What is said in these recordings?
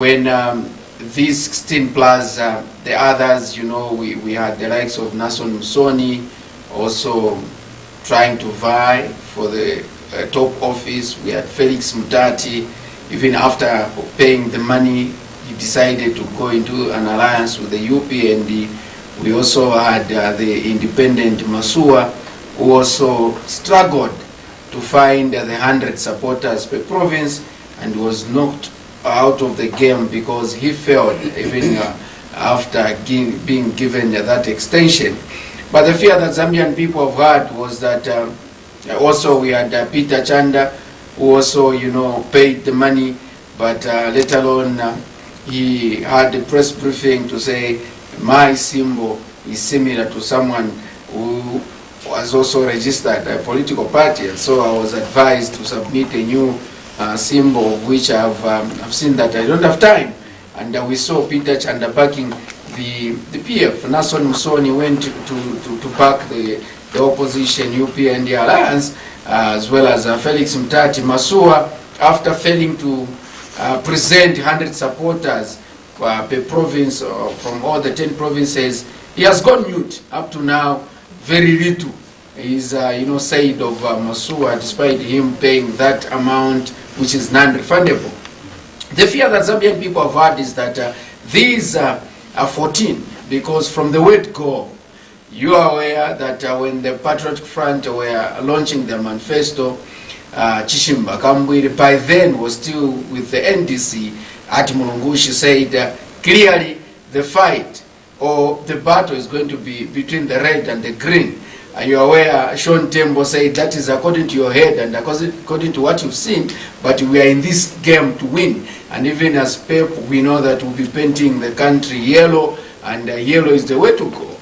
When these 16 plus the others, we had the likes of Nason Musoni also trying to vie for the top office. We had Felix Mutati. Even after paying the money, he decided to go into an alliance with the UPND. We also had the independent Masua, who also struggled to find the 100 supporters per province and was knocked out of the game because he failed even after being given that extension. But the fear that Zambian people have had was that also we had Peter Chanda, who also, paid the money, but let alone he had a press briefing to say my symbol is similar to someone who was also registered a political party, and so I was advised to submit a new symbol, which I've seen that I don't have time. And we saw Peter Chanda backing the PF. Nason Musoni went to back the opposition UPND alliance, as well as Felix Mutati. Masua, after failing to present 100 supporters per province from all the 10 provinces, he has gone mute. Up to now, very little is said of Masua, despite him paying that amount, which is non-refundable. The fear that Zambian people have had is that these are 14, because from the word go, you are aware that when the Patriotic Front were launching their manifesto, Chishimba Kambwiri by then was still with the NDC at Mulungushi, said clearly the fight or the battle is going to be between the red and the green. You are aware, Sean Tembo said that is according to your head and according to what you've seen, but we are in this game to win. And even as PEP, we know that we'll be painting the country yellow, and yellow is the way to go.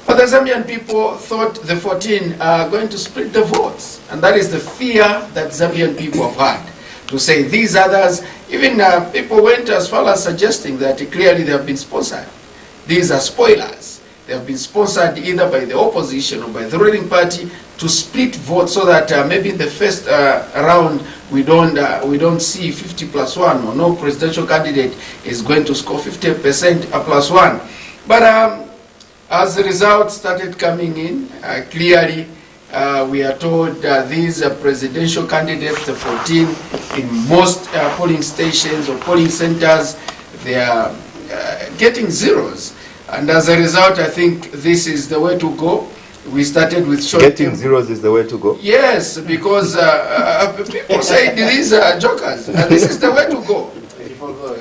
But the Zambian people thought the 14 are going to split the votes, and that is the fear that Zambian people have had. To say these others, even people went as far as suggesting that clearly they have been sponsored. These are spoilers. They have been sponsored either by the opposition or by the ruling party to split votes, so that maybe in the first round we don't see 50+1, or no presidential candidate is going to score 50% +1. But as the results started coming in, clearly we are told these presidential candidates, the 14, in most polling stations or polling centers, they are getting zeros. And as a result, I think this is the way to go. We started with short Getting zeros is the way to go? Yes, because people say these are jokers. And this is the way to go.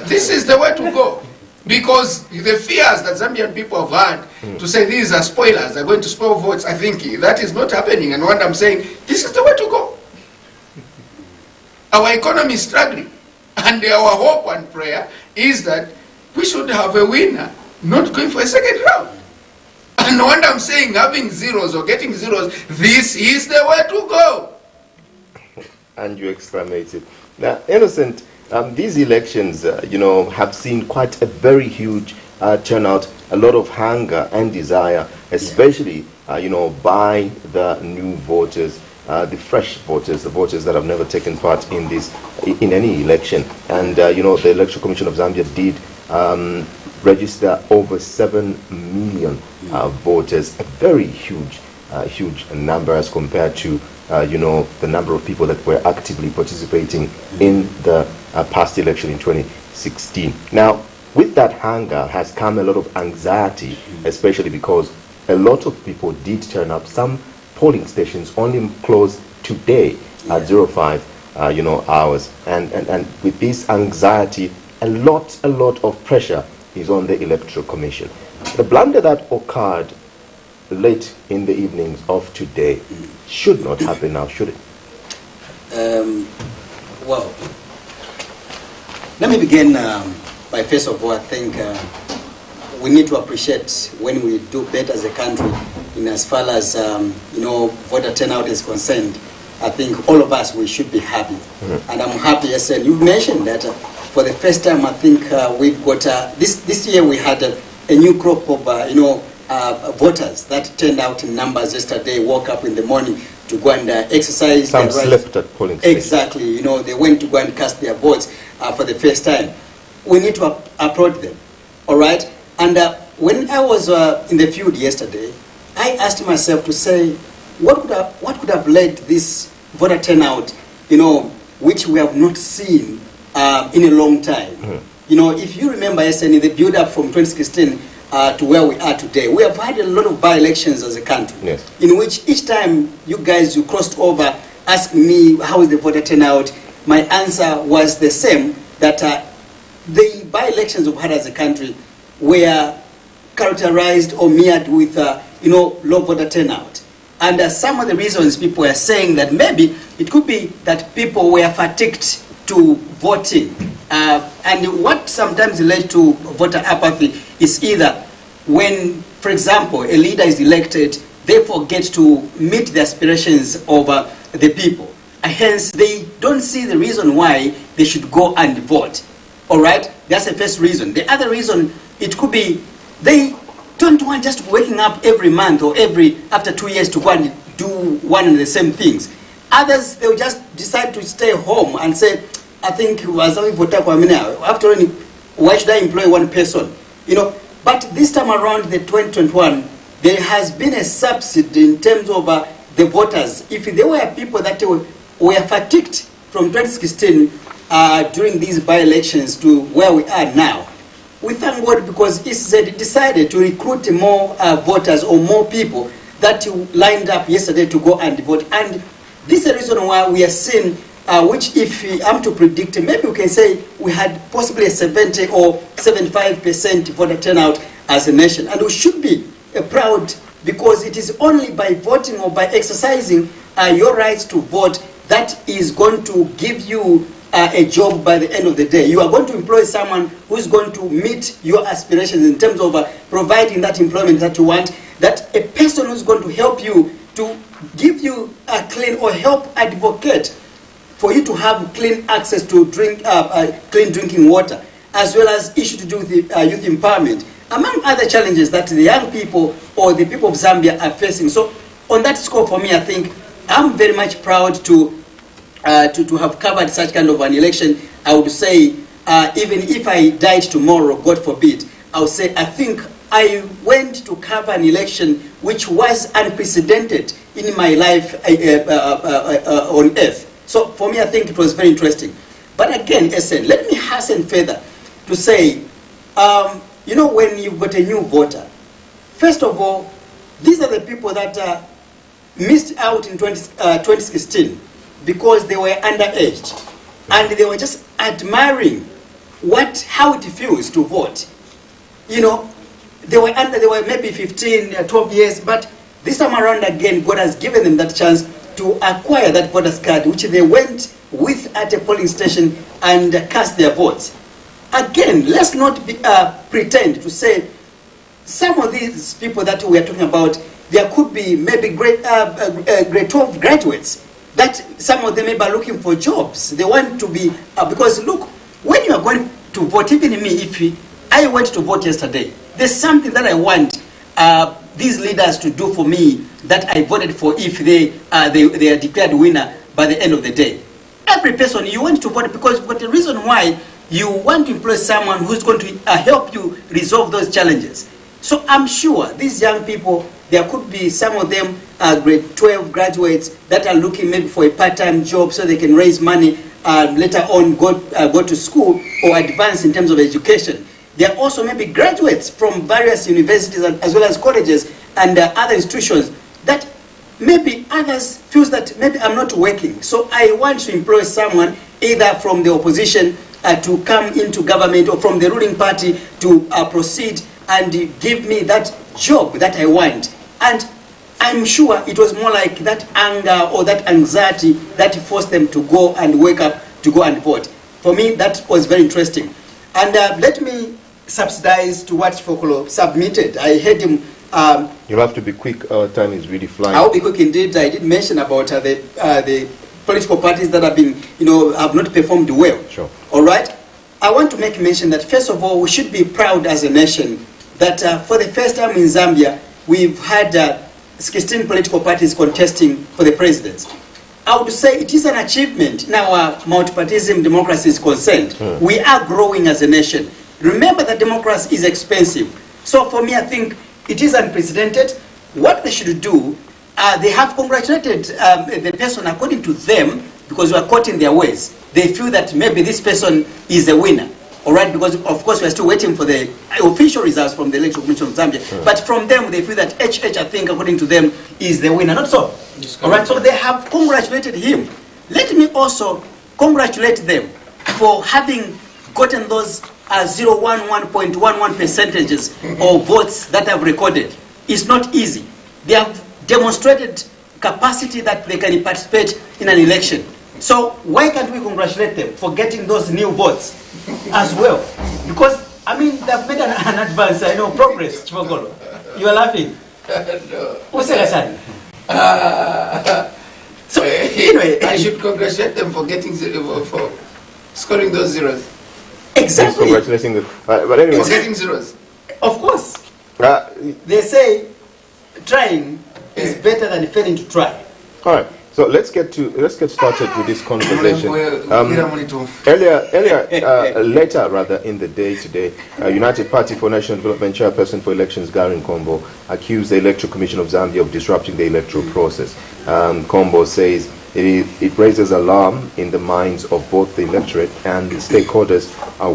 This is the way to go. Because the fears that Zambian people have had to say these are spoilers, they're going to spoil votes, I think that is not happening. And what I'm saying, this is the way to go. Our economy is struggling. And our hope and prayer is that we should have a winner, not going for a second round. And what I'm saying, having zeros or getting zeros, this is the way to go. And you exclamated. Now, Innocent, these elections, have seen quite a very huge turnout, a lot of hunger and desire, especially, by the new voters, the fresh voters, the voters that have never taken part in any election. And, the Electoral Commission of Zambia did register over 7 million voters, a very huge number as compared to the number of people that were actively participating in the past election in 2016. Now, with that hunger has come a lot of anxiety, especially because a lot of people did turn up. Some polling stations only closed today at 05 hours, and with this anxiety, a lot of pressure is on the Electoral Commission. The blunder that occurred late in the evenings of today should not happen now, should it? Well, let me begin by first of all, I think we need to appreciate when we do better as a country in as far as voter turnout is concerned. I think all of us, we should be happy. And I'm happy, yes, and you mentioned that for the first time, I think we've got, this year we had a new crop of, voters that turned out in numbers yesterday, woke up in the morning to go and exercise Some their rights. slept at polling stations. Exactly, you know, they went to go and cast their votes for the first time. We need to approach them, all right? And when I was in the field yesterday, I asked myself to say, what could have led this voter turnout, you know, which we have not seen in a long time. You know, if you remember, in the build-up from 2016 to where we are today, we have had a lot of by-elections as a country, yes, in which each time you crossed over, asking me, how is the voter turnout? My answer was the same, that the by-elections we've had as a country were characterized or mirrored with, you know, low voter turnout. And some of the reasons people are saying that maybe it could be that people were fatigued to voting. And what sometimes led to voter apathy is either when, for example, a leader is elected, they forget to meet the aspirations of the people. Hence, they don't see the reason why they should go and vote. All right? That's the first reason. The other reason, it could be they don't want just waking up every month or after 2 years to go and do one and the same things. Others, they'll just decide to stay home and say, I think, after all, why should I employ one person? You know, but this time around, the 2021, there has been a subsidy in terms of the voters. If there were people that were fatigued from 2016 during these by-elections to where we are now, we thank God because ECZ decided to recruit more voters or more people that lined up yesterday to go and vote. And this is the reason why we are seeing, which if I'm to predict, maybe we can say we had possibly a 70 or 75% voter turnout as a nation. And we should be proud because it is only by voting or by exercising your rights to vote that is going to give you a job by the end of the day. You are going to employ someone who is going to meet your aspirations in terms of providing that employment that you want, that a person who is going to help you to give you a clean or help advocate for you to have clean access to clean drinking water, as well as issues to do with youth empowerment, among other challenges that the young people or the people of Zambia are facing. So on that score, for me, I think I'm very much proud to have covered such kind of an election. I would say, even if I died tomorrow, God forbid, I would say I think I went to cover an election which was unprecedented in my life on earth. So for me, I think it was very interesting. But again, let me hasten further to say, you know, when you've got a new voter, first of all, these are the people that missed out in 2016 because they were underaged and they were just admiring how it feels to vote. You know, they were maybe 15, 12 years, but this time around again, God has given them that chance to acquire that voter's card, which they went with at a polling station and cast their votes. Again, let's not pretend to say some of these people that we are talking about, there could be maybe grade 12 graduates that some of them may be looking for jobs. They want to be, because look, when you are going to vote, even me, if I went to vote yesterday, there's something that I want these leaders to do for me that I voted for if they are declared winner by the end of the day. Every person, you want to vote because for the reason why you want to employ someone who's going to help you resolve those challenges. So I'm sure these young people, there could be some of them grade 12 graduates that are looking maybe for a part-time job so they can raise money later on go to school or advance in terms of education. There are also maybe graduates from various universities as well as colleges and other institutions that maybe others feel that maybe I'm not working. So I want to employ someone either from the opposition to come into government or from the ruling party to proceed and give me that job that I want. And I'm sure it was more like that anger or that anxiety that forced them to go and wake up to go and vote. For me, that was very interesting. And let me subsidize to what Fokolo submitted. I heard him. You'll have to be quick. Our time is really flying. I'll be quick indeed. I did mention about the political parties that have been, have not performed well. Sure. All right. I want to make mention that first of all, we should be proud as a nation that for the first time in Zambia, we've had 16 political parties contesting for the presidency. I would say it is an achievement in our multipartyism democracy is concerned. We are growing as a nation. Remember that democracy is expensive. So for me, I think it is unprecedented. What they should do, they have congratulated the person according to them, because we are caught in their ways. They feel that maybe this person is a winner. All right, because of course we are still waiting for the official results from the Electoral Commission of Zambia. But from them, they feel that HH, I think, according to them, is the winner. Not so. All right, so they have congratulated him. Let me also congratulate them for having gotten those 0.11 percentages of votes that have recorded. It's not easy. They have demonstrated capacity that they can participate in an election. So why can't we congratulate them for getting those new votes as well? Because, I mean, they've made an advance, I know, progress, Chimogolo. You are laughing? No. What's the So, anyway. I should congratulate them for getting for scoring those zeros. Exactly. Congratulating them. But anyway. For getting zeros. Of course. They say trying is better than failing to try. All right. So let's get started with this conversation. Later rather in the day today, United Party for National Development Chairperson for Elections Gary Nkombo accused the Electoral Commission of Zambia of disrupting the electoral process. Nkombo says it raises alarm in the minds of both the electorate and the stakeholders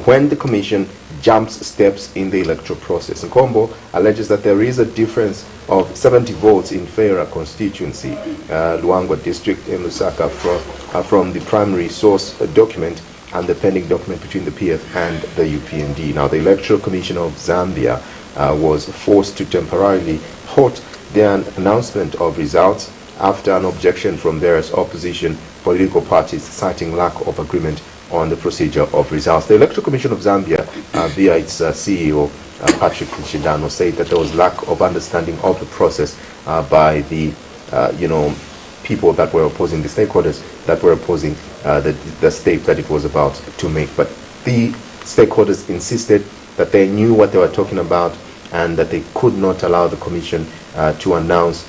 when the Commission jumps steps in the electoral process. Nkombo alleges that there is a difference of 70 votes in Feira constituency, Luangwa district in Lusaka, from the primary source document and the pending document between the PF and the UPND. Now, the Electoral Commission of Zambia was forced to temporarily halt their announcement of results after an objection from various opposition political parties citing lack of agreement on the procedure of results. The Electoral Commission of Zambia, via its CEO, Patrick Nshidano, said that there was lack of understanding of the process by the, people that were opposing, the stakeholders that were opposing the step that it was about to make. But the stakeholders insisted that they knew what they were talking about and that they could not allow the Commission to announce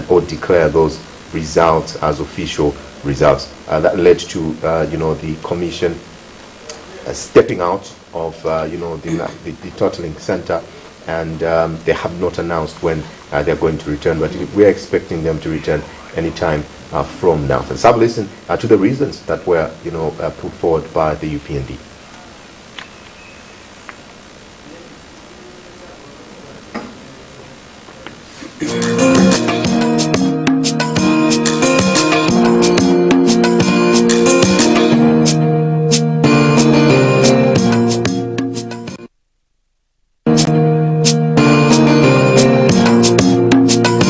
or declare those results as official results. That led to, the Commission stepping out of, the totaling center, and they have not announced when they're going to return, but we're expecting them to return anytime from now. Let's have a listen to the reasons that were, put forward by the UPND.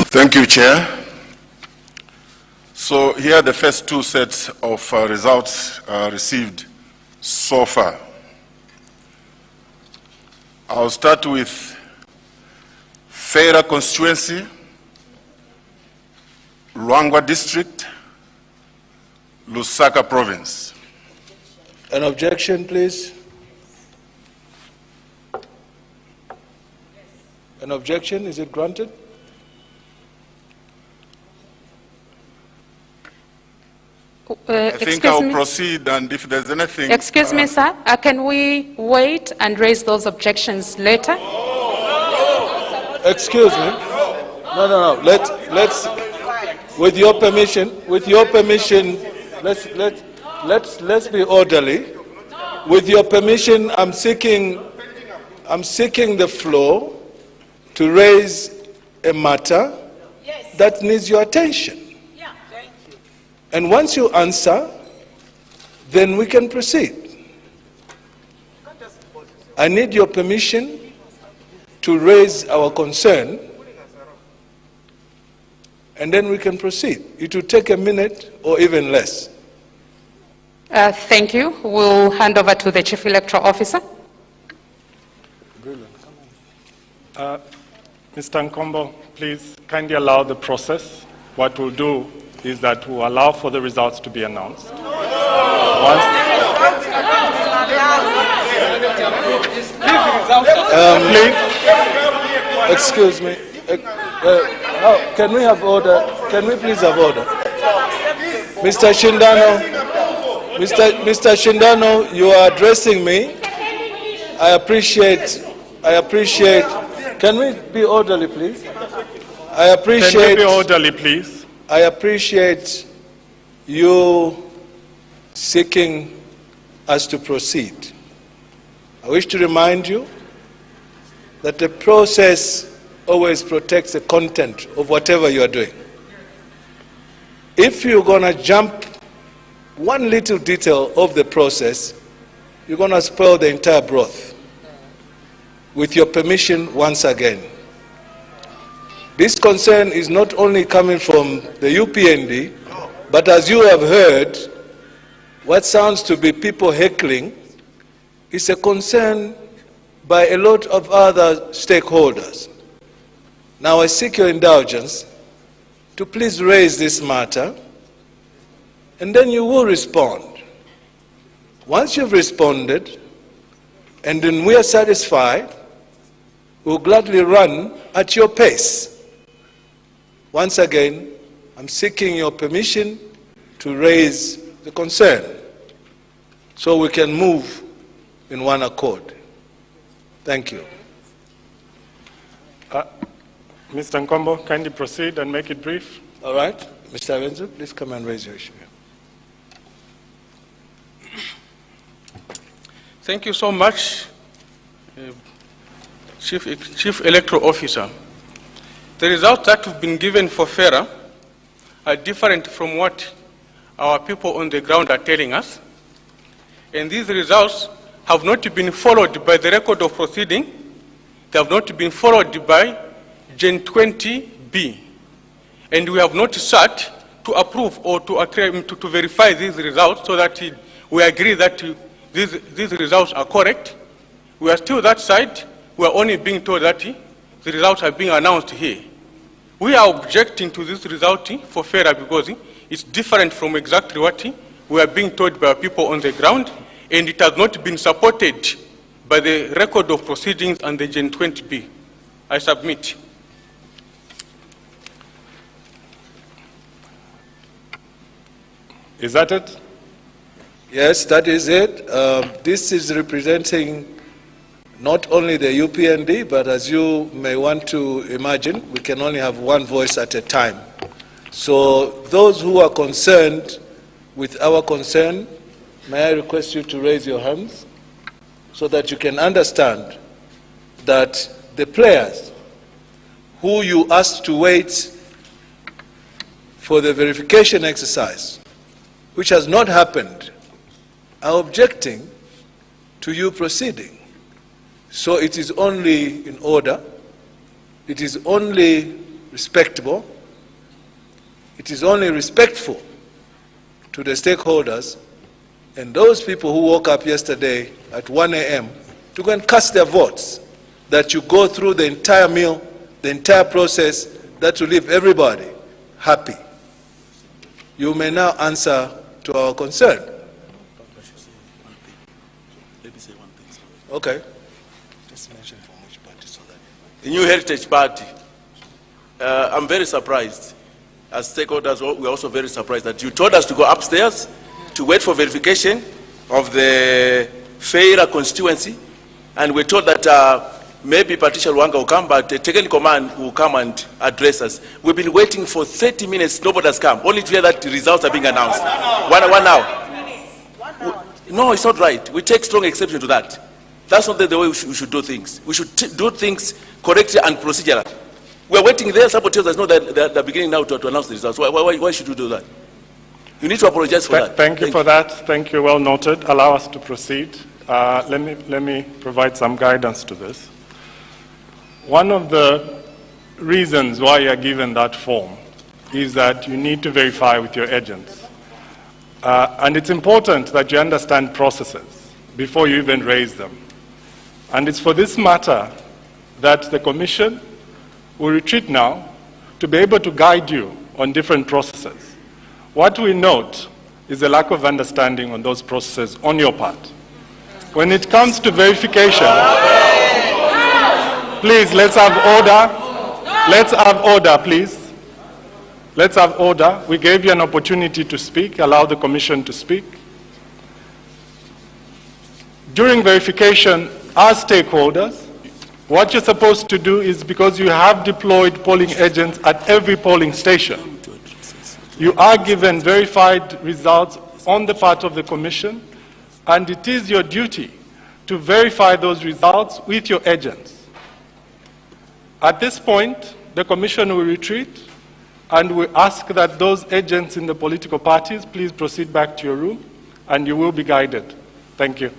Thank you, Chair. So here are the first two sets of results received so far. I'll start with Feira constituency, Luangwa district, Lusaka province. An objection, please. An objection, is it granted? I think I'll proceed, and if there's anything... Excuse me, sir. Can we wait and raise those objections later? Excuse me. No. Let's, with your permission, let's be orderly. With your permission, I'm seeking the floor to raise a matter that needs your attention. And once you answer, then we can proceed. I need your permission to raise our concern, and then we can proceed. It will take a minute or even less. Thank you. We'll hand over to the Chief Electoral Officer. Brilliant. Mr. Nkombo, please kindly allow the process. What we'll do is that we'll allow for the results to be announced. Excuse me. Can we have order? Can we please have order? Mr. Shindano, Mr. Shindano, you are addressing me. I appreciate, can we be orderly, please? Can we be orderly, please? I appreciate you seeking us to proceed. I wish to remind you that the process always protects the content of whatever you are doing. If you're going to jump one little detail of the process, you're going to spoil the entire broth. With your permission, once again. This concern is not only coming from the UPND, but as you have heard, what sounds to be people heckling is a concern by a lot of other stakeholders. Now I seek your indulgence to please raise this matter, and then you will respond. Once you've responded, and then we are satisfied, we'll gladly run at your pace. Once again, I'm seeking your permission to raise the concern so we can move in one accord. Thank you. Mr. Nkombo, kindly proceed and make it brief. All right. Mr. Avenzu, please come and raise your issue. Thank you so much, Chief Electoral Officer. The results that have been given for FERA are different from what our people on the ground are telling us. And these results have not been followed by the record of proceeding. They have not been followed by Gen 20B. And we have not sat to approve or to verify these results so that we agree that these results are correct. We are still that side. We are only being told that the results are being announced here. We are objecting to this result for FERA because it's different from exactly what we are being told by people on the ground, and it has not been supported by the record of proceedings and the Gen 20B. I submit. Is that it? Yes, that is it. This is representing not only the UPND, but as you may want to imagine, we can only have one voice at a time. So those who are concerned with our concern, may I request you to raise your hands so that you can understand that the players who you asked to wait for the verification exercise, which has not happened, are objecting to you proceeding. So it is only in order, it is only respectable, it is only respectful to the stakeholders and those people who woke up yesterday at 1 a.m. to go and cast their votes, that you go through the entire meal, the entire process, that will leave everybody happy. You may now answer to our concern. Okay. The New Heritage Party, I'm very surprised. As stakeholders, we're also very surprised that you told us to go upstairs to wait for verification of the FERA constituency, and we're told that maybe Patricia Luanga will come, but the technical man will come and address us. We've been waiting for 30 minutes, nobody has come, only to hear that the results are being announced. 1 hour. No, it's not right. We take strong exception to that. That's not the way we should do things. We should do things correctly and procedural. We're waiting there. Somebody tells us, no, they're beginning now to announce the results. Why should we do that? You need to apologize for that. Thank you for that. Thank you. Well noted. Allow us to proceed. Let me provide some guidance to this. One of the reasons why you are given that form is that you need to verify with your agents. And it's important that you understand processes before you even raise them. And it's for this matter that the Commission will retreat now to be able to guide you on different processes. What we note is a lack of understanding on those processes on your part. When it comes to verification, please let's have order. Let's have order, please. Let's have order. We gave you an opportunity to speak. Allow the Commission to speak. During verification, as stakeholders, what you're supposed to do is, because you have deployed polling agents at every polling station, you are given verified results on the part of the Commission, and it is your duty to verify those results with your agents. At this point, the Commission will retreat, and we ask that those agents in the political parties please proceed back to your room, and you will be guided. Thank you.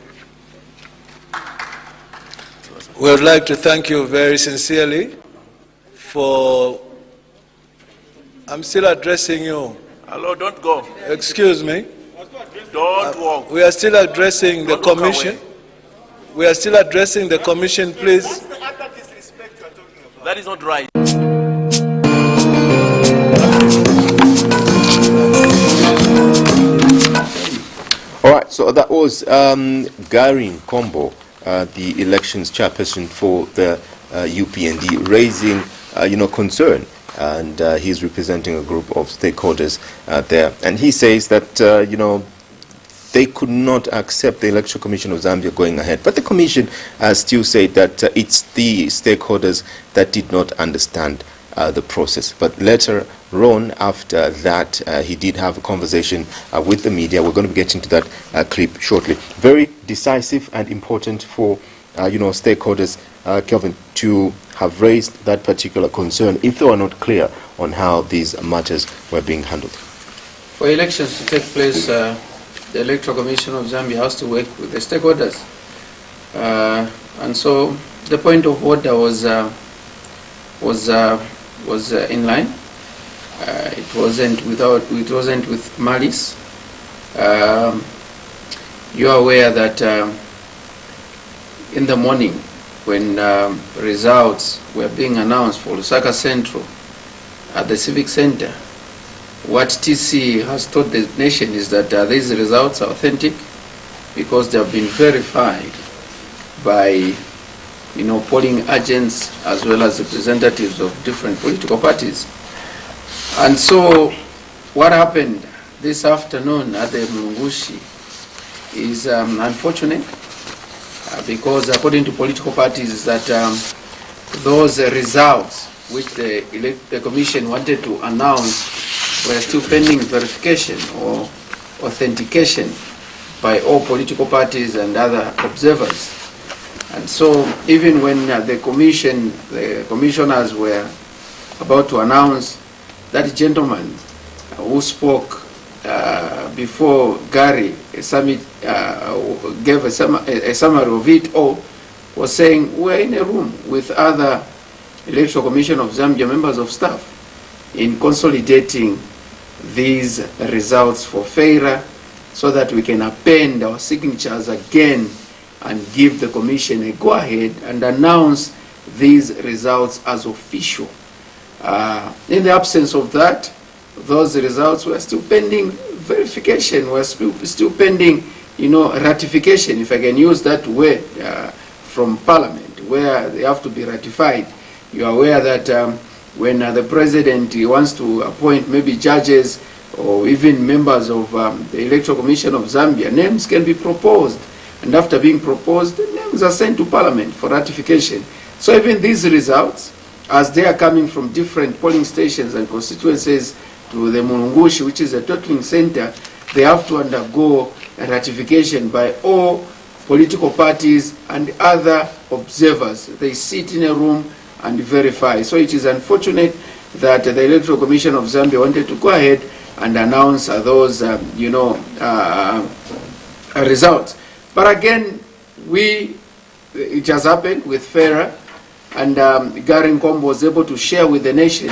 We would like to thank you very sincerely for... I'm still addressing you. Hello, don't go. Excuse me. Don't walk. We are still addressing the Commission. We are still addressing the Commission, please. What's the utter disrespect you are talking about? That is not right. All right, so that was Gary Nkombo, the elections chairperson for the UPND, raising, concern, and he's representing a group of stakeholders there. And he says that, they could not accept the Electoral Commission of Zambia going ahead. But the Commission still said that it's the stakeholders that did not understand the process. But later on, after that, he did have a conversation with the media. We're going to be getting to that clip shortly. Very decisive and important for, stakeholders, Kelvin, to have raised that particular concern if they were not clear on how these matters were being handled. For elections to take place, the Electoral Commission of Zambia has to work with the stakeholders. And so the point of order was in line. It wasn't with malice. You are aware that in the morning, when results were being announced for Lusaka Central at the Civic Center, what TC has told the nation is that these results are authentic because they have been verified by polling agents as well as representatives of different political parties. And so what happened this afternoon at the Mulungushi is unfortunate because according to political parties that those results which the Commission wanted to announce were still pending verification or authentication by all political parties and other observers. And so even when the commissioners were about to announce, that gentleman who spoke before Gary gave a summary of it all, was saying we're in a room with other Electoral Commission of Zambia members of staff in consolidating these results for FAIRA so that we can append our signatures again and give the Commission a go-ahead and announce these results as official. In the absence of that, those results were still pending verification, were still pending, ratification, if I can use that word, from Parliament, where they have to be ratified. You are aware that when the President wants to appoint maybe judges or even members of the Electoral Commission of Zambia, names can be proposed. And after being proposed, the names are sent to Parliament for ratification. So even these results, as they are coming from different polling stations and constituencies to the Mulungushi, which is a totaling center, they have to undergo a ratification by all political parties and other observers. They sit in a room and verify. So it is unfortunate that the Electoral Commission of Zambia wanted to go ahead and announce those, results. But again, it has happened with FAIRA, and Gary Nkombo was able to share with the nation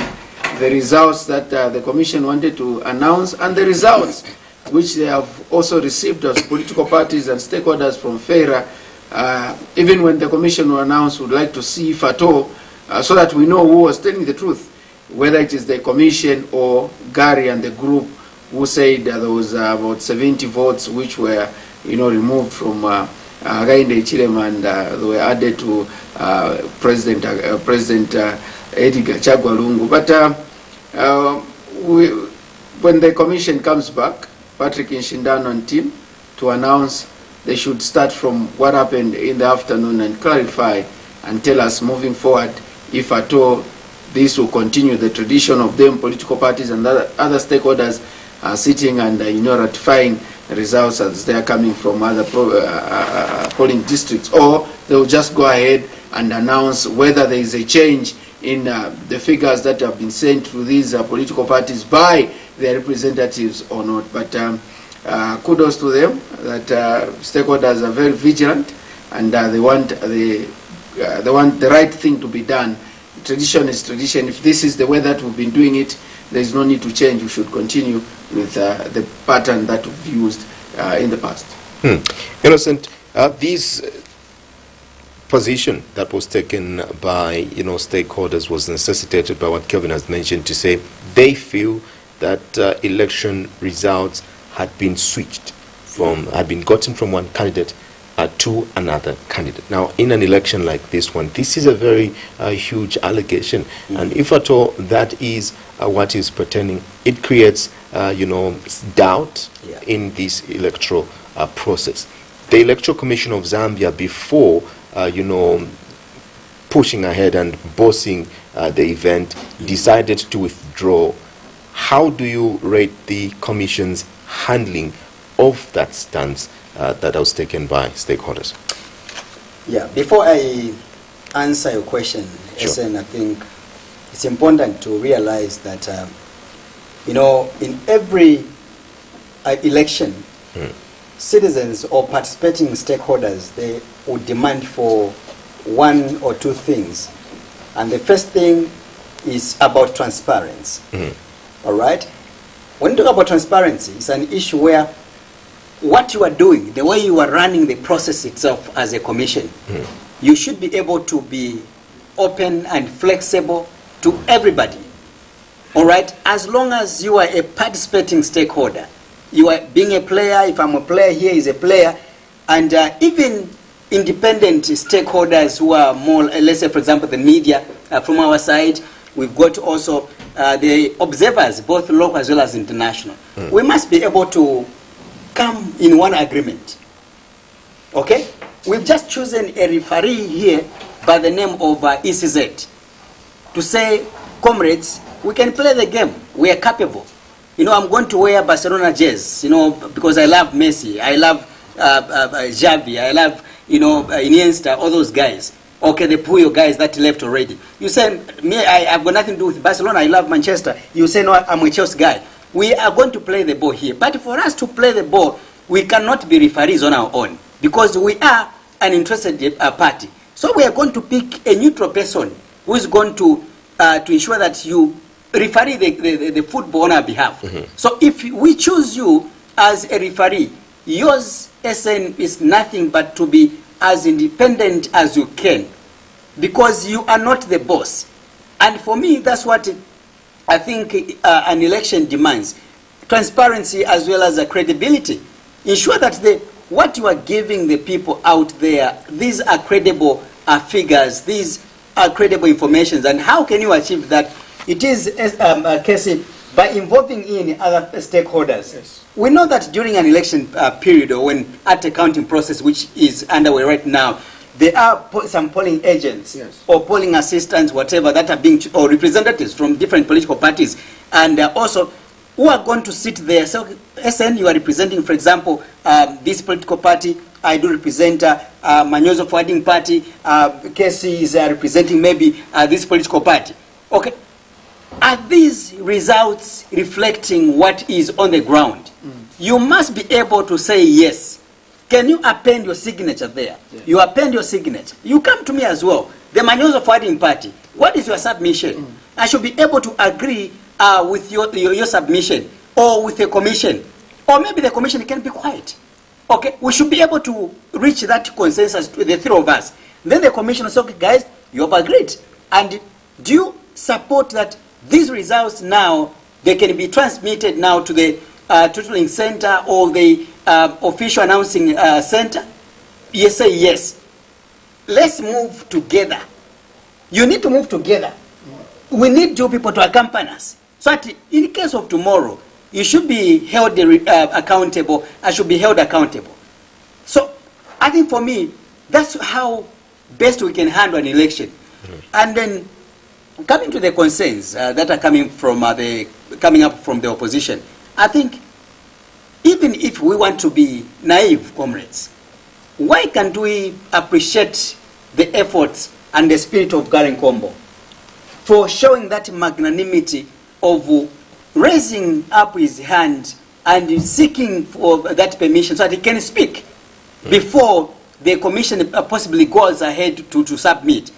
the results that the Commission wanted to announce and the results which they have also received as political parties and stakeholders from FAIRA. Even when the Commission will announce, would like to see if at all, so that we know who was telling the truth, whether it is the Commission or Gary and the group who said there was about 70 votes which were removed from Gainde Chilema, and they were added to President Edgar Chagwa Lungu. But when the commission comes back, Patrick Nshindano and team, to announce, they should start from what happened in the afternoon and clarify and tell us moving forward if at all this will continue the tradition of them political parties and other stakeholders sitting and ratifying results as they are coming from other polling districts, or they will just go ahead and announce whether there is a change in the figures that have been sent to these political parties by their representatives or not. But kudos to them that stakeholders are very vigilant, and they want the right thing to be done. Tradition is tradition. If this is the way that we've been doing it, there is no need to change. We should continue with the pattern that we've used in the past. Innocent, this position that was taken by stakeholders was necessitated by what Kevin has mentioned, to say they feel that election results had been switched had been gotten from one candidate to another candidate. Now, in an election like this one, this is a very huge allegation, and if at all that is what is pertaining, it creates doubt in this electoral process. The Electoral Commission of Zambia, before pushing ahead and bossing the event, decided to withdraw. How do you rate the Commission's handling of that stance that was taken by stakeholders? Yeah, before I answer your question, Sure. SN, I think it's important to realize that, in every election, citizens or participating stakeholders, they would demand for one or two things. And the first thing is about transparency. All right? When you talk about transparency, it's an issue where what you are doing, the way you are running the process itself as a commission, you should be able to be open and flexible to everybody. All right? As long as you are a participating stakeholder, you are being a player. If I'm a player, here is a player. And even independent stakeholders who are more, let's say, for example, the media from our side, we've got also the observers, both local as well as international. We must be able to come in one agreement. Okay? We've just chosen a referee here by the name of ECZ to say, comrades, we can play the game. We are capable. I'm going to wear Barcelona jerseys, because I love Messi, I love Xavi, I love, Iniesta, all those guys. Okay, the Puyo guys that left already. You say, me, I've got nothing to do with Barcelona, I love Manchester. You say, no, I'm a Chelsea guy. We are going to play the ball here. But for us to play the ball, we cannot be referees on our own, because we are an interested party. So we are going to pick a neutral person who is going to ensure that you referee the football on our behalf. So if we choose you as a referee, yours, SN, is nothing but to be as independent as you can, because you are not the boss. And for me, that's what I think an election demands. Transparency as well as credibility. Ensure that what you are giving the people out there, these are credible figures, these are credible informations. And how can you achieve that? It is, Casey, by involving in other stakeholders. Yes. We know that during an election period, or when at a counting process which is underway right now, there are some polling agents, yes, or polling assistants, whatever, that are being, or representatives from different political parties, and also who are going to sit there. So, SN, you are representing, for example, this political party. I do represent Manyozo Forwarding Party. Casey is representing maybe this political party. Okay. Are these results reflecting what is on the ground? You must be able to say yes. Can you append your signature there? Yeah. You append your signature. You come to me as well. The Manyozo Forwarding Party, what is your submission? I should be able to agree with your submission, or with the commission. Or maybe the commission can be quiet. Okay, we should be able to reach that consensus, the three of us. Then the commission will say, okay, guys, you have agreed. And do you support that these results now, they can be transmitted now to the totaling center or the official announcing center? you say yes. Let's move together. You need to move together. We need you people to accompany us. So that in case of tomorrow, you should be held accountable. I should be held accountable. So I think for me, that's how best we can handle an election. And then coming to the concerns that are coming up from the opposition, I think even if we want to be naive, comrades, why can't we appreciate the efforts and the spirit of Garen Kombo for showing that magnanimity of raising up his hand and seeking for that permission so that he can speak before the commission possibly goes ahead to submit?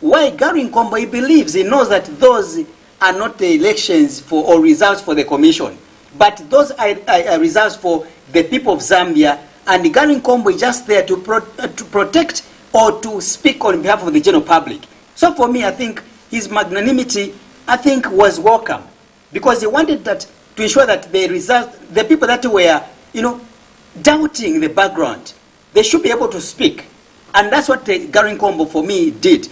Why Garen Kombo, he believes, he knows that those are not the elections for or results for the commission, but those are results for the people of Zambia, and Garen Kombo is just there to protect or to speak on behalf of the general public. So for me, I think his magnanimity, I think, was welcome, because he wanted that to ensure that the people that were, doubting the background, they should be able to speak. And that's what Garen Kombo, for me, did.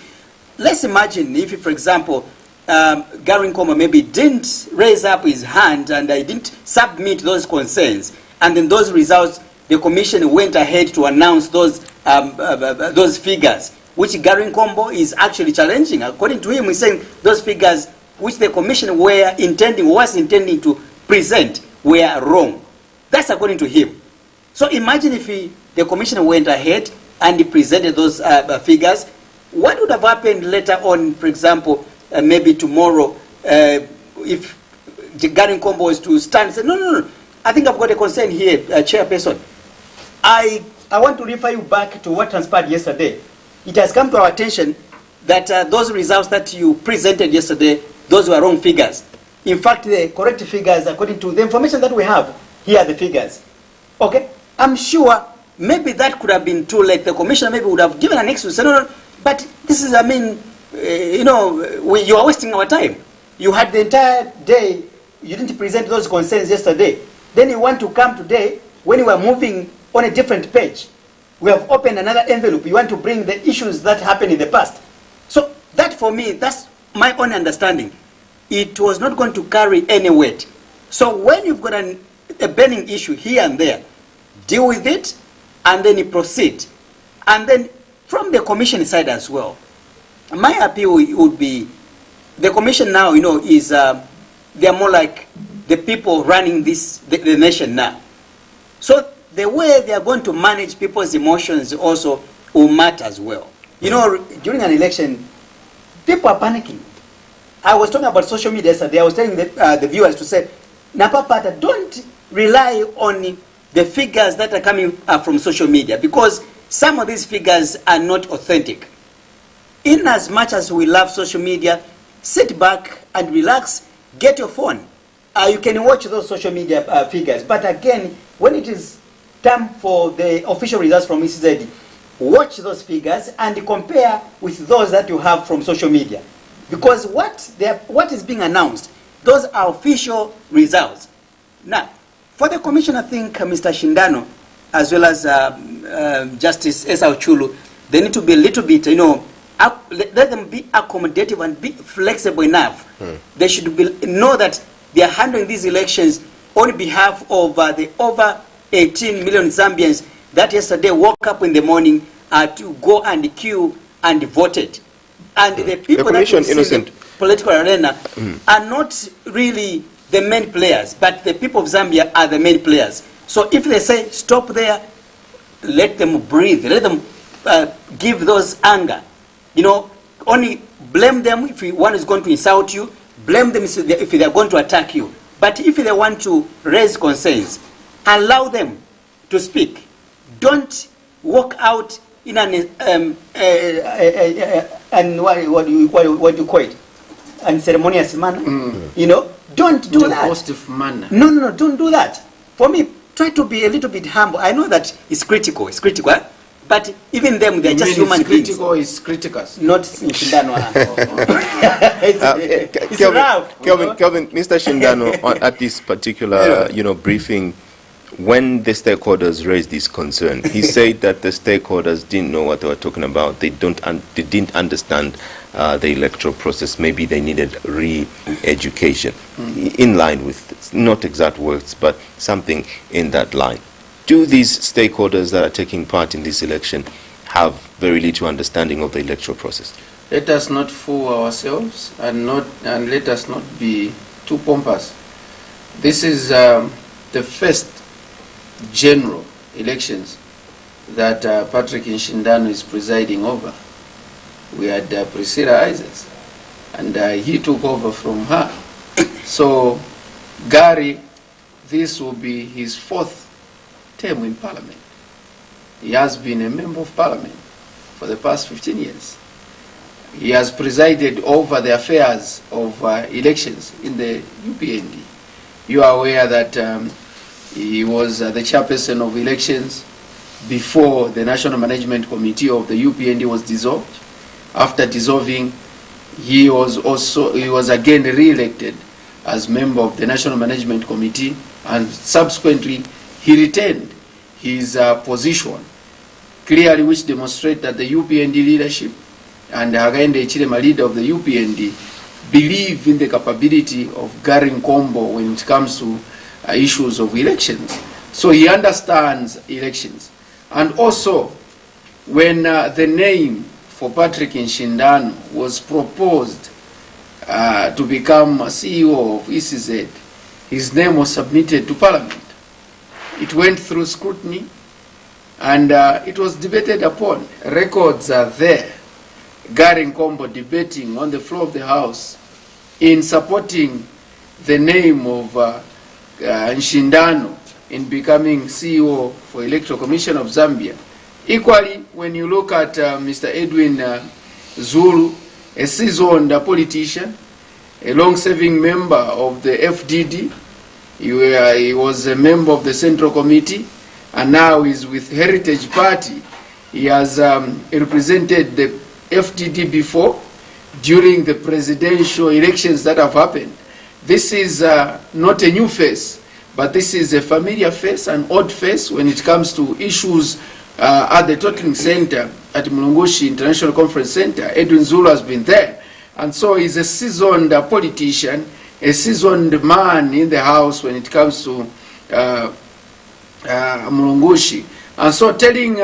Let's imagine if, for example, Garen Kombo maybe didn't raise up his hand and I didn't submit those concerns, and then those results, the commission went ahead to announce those figures, which Garen Kombo is actually challenging. According to him, he's saying those figures which the commission was intending to present were wrong. That's according to him. So imagine if the commission went ahead and he presented those figures, what would have happened later on, for example, maybe tomorrow, if Garen Kombo was to stand and say, no, I think I've got a concern here, Chairperson. I want to refer you back to what transpired yesterday. It has come to our attention that those results that you presented yesterday, those were wrong figures. In fact, the correct figures, according to the information that we have, here are the figures. Okay? I'm sure maybe that could have been too late. The commissioner maybe would have given an excuse. No, but this is, you are wasting our time. You had the entire day, you didn't present those concerns yesterday. Then you want to come today when you are moving on a different page. We have opened another envelope. You want to bring the issues that happened in the past. So that, for me, that's my own understanding. It was not going to carry any weight. So when you've got a burning issue here and there, deal with it and then you proceed. And then from the commission side as well, my appeal would be, the commission now, is they're more like the people running the nation now. So the way they are going to manage people's emotions also will matter as well. During an election, people are panicking. I was talking about social media yesterday. I was telling the viewers to say, Napapata, don't rely on the figures that are coming from social media, because some of these figures are not authentic. In as much as we love social media, sit back and relax, get your phone. You can watch those social media figures. But again, when it is time for the official results from ECZ, watch those figures and compare with those that you have from social media. Because what is being announced, those are official results. Now, for the commission, I think Mr. Shindano, as well as Justice Esau Chulu, they need to be a little bit, let them be accommodative and be flexible enough. They should know that they are handling these elections on behalf of the over 18 million Zambians that yesterday woke up in the morning to go and queue and voted. And the people that you see in the political arena are not really the main players, but the people of Zambia are the main players. So if they say stop there, let them breathe, let them give those anger. Only blame them if one is going to insult you, blame them if they are going to attack you. But if they want to raise concerns, allow them to speak. Don't walk out in an what do you call it? Unceremonious manner. Don't do that. Positive manner. No, don't do that. For me, try to be a little bit humble. I know that it's critical, but even them, they're just human beings. It's critical. Not Shindano. Kelvin, Mr. Shindano, at this particular briefing when the stakeholders raised this concern, he said that the stakeholders didn't know what they were talking about. They didn't understand the electoral process. Maybe they needed re-education, in line with, not exact words, but something in that line. Do these stakeholders that are taking part in this election have very little understanding of the electoral process? Let us not fool ourselves and let us not be too pompous. This is the first general elections that Patrick Nshindano is presiding over. We had Priscilla Isaacs, and he took over from her. So Gary, this will be his 4th term in Parliament. He has been a member of Parliament for the past 15 years. He has presided over the affairs of elections in the UPND. You are aware that he was the chairperson of elections before the National Management Committee of the UPND was dissolved. After dissolving, he was again re-elected as member of the National Management Committee, and subsequently he retained his position, clearly, which demonstrates that the UPND leadership and Hakainde Hichilema, leader of the UPND, believe in the capability of Gary Nkombo when it comes to issues of elections. So he understands elections. And also, when the name for Patrick Nshindano was proposed to become CEO of ECZ, his name was submitted to Parliament. It went through scrutiny, and it was debated upon. Records are there. Gary Nkombo debating on the floor of the House in supporting the name of Nshindano in becoming CEO for Electoral Commission of Zambia. Equally, when you look at Mr. Edwin Zulu, a seasoned politician, a long-serving member of the FDD, he was a member of the Central Committee, and now is with Heritage Party. He has represented the FDD before, during the presidential elections that have happened. This is not a new face, but this is a familiar face, an odd face when it comes to issues at the Tottling Center at Mulungushi International Conference Center. Edwin Zulu has been there, and so he's a seasoned politician, a seasoned man in the House when it comes to Mulungushi. And so telling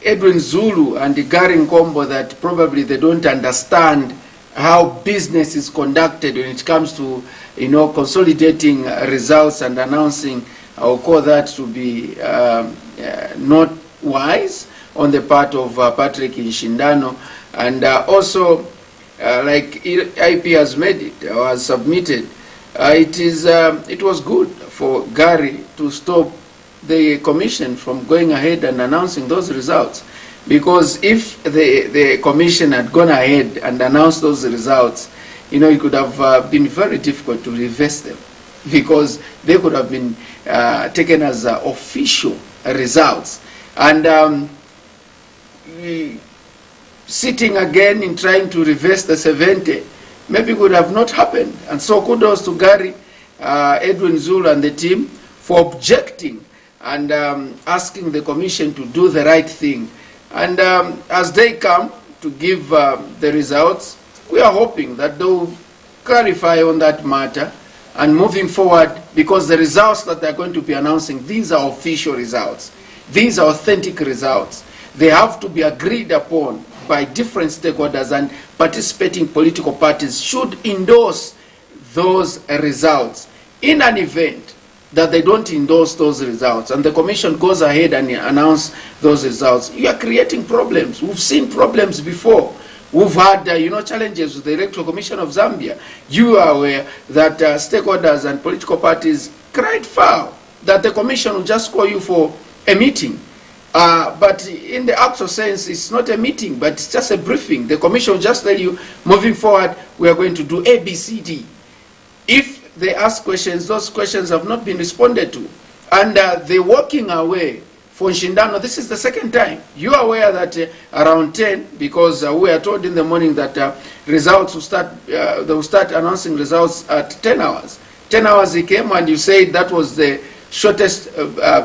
Edwin Zulu and Gary Nkombo that probably they don't understand how business is conducted when it comes to, consolidating results and announcing, I will call that to be not wise on the part of Patrick Nshindano. And also, like IP has made it, or has submitted, it was good for Gary to stop the commission from going ahead and announcing those results, because if the commission had gone ahead and announced those results, it could have been very difficult to reverse them, because they could have been taken as official results. And sitting again in trying to reverse the 70 maybe would have not happened. And so kudos to Gary, Edwin Zulu and the team for objecting and asking the commission to do the right thing. And as they come to give the results, we are hoping that they will clarify on that matter and moving forward, because the results that they're going to be announcing, these are official results. These are authentic results. They have to be agreed upon by different stakeholders, and participating political parties should endorse those results. In an event that they don't endorse those results and the commission goes ahead and announce those results, you are creating problems. We've seen problems before. We've had challenges with the Electoral Commission of Zambia. You are aware that stakeholders and political parties cried foul that the commission will just call you for a meeting. But in the actual sense, it's not a meeting, but it's just a briefing. The commission will just tell you, moving forward, we are going to do A, B, C, D. If they ask questions, those questions have not been responded to. And they're walking away. For Nshindano, this is the second time. You are aware that around 10, because we are told in the morning that results will start, they will start announcing results at 10 hours. 10 hours he came, and you said that was the shortest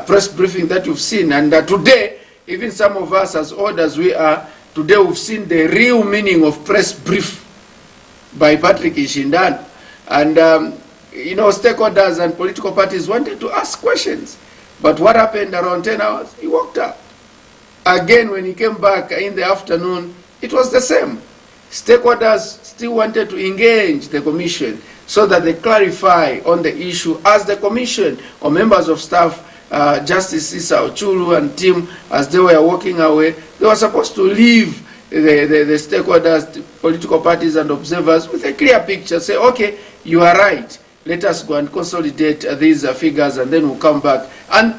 press briefing that you've seen. And today, even some of us, as old as we are, today we've seen the real meaning of press brief by Patrick Ishindano. And, stakeholders and political parties wanted to ask questions. But what happened around 10 hours? He walked out. Again, when he came back in the afternoon, it was the same. Stakeholders still wanted to engage the commission so that they clarify on the issue as the commission or members of staff, Justice Issa Ochulu and team, as they were walking away, they were supposed to leave the stakeholders, the political parties and observers with a clear picture, say, okay, you are right, let us go and consolidate these figures and then we'll come back. And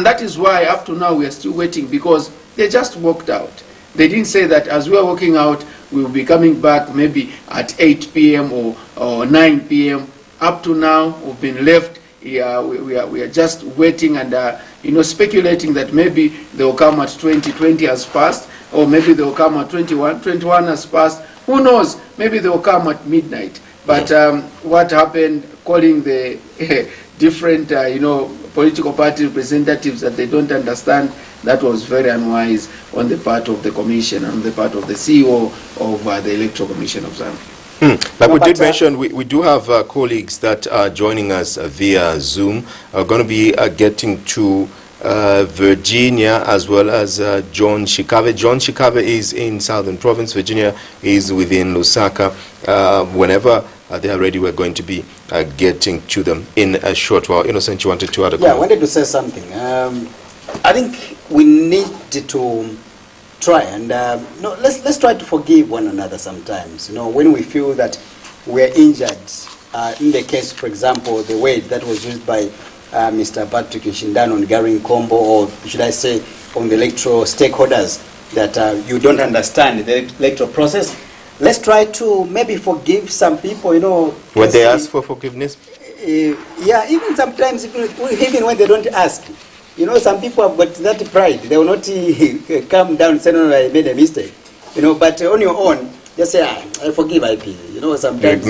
that is why up to now we are still waiting, because they just walked out. They didn't say that as we are walking out, we will be coming back maybe at 8 p.m. or 9 p.m. Up to now, we've been left. We are just waiting and speculating that maybe they will come at 20 has passed, or maybe they will come at 21 has passed. Who knows? Maybe they will come at midnight. But what happened, calling the different political party representatives that they don't understand, that was very unwise on the part of the commission and on the part of the CEO of the Electoral Commission of Zambia. Like we did mention, we do have colleagues that are joining us via Zoom. We're going to be getting to Virginia as well as John Shikave. John Shikave is in Southern Province. Virginia is within Lusaka. Whenever they are ready, we're going to be getting to them in a short while. Innocent, you wanted to add a comment? Yeah, I wanted to say something. I think we need to try and let's try to forgive one another sometimes. When we feel that we're injured, in the case, for example, the way that was used by Mr. Patrick Ishindano on Gary Nkombo, or should I say on the electoral stakeholders, that you don't understand the electoral process. Let's try to maybe forgive some people, When they ask for forgiveness? Yeah, even sometimes, even when they don't ask. Some people have got that pride. They will not come down and say, no, I made a mistake. But on your own, just say, I forgive IP. Sometimes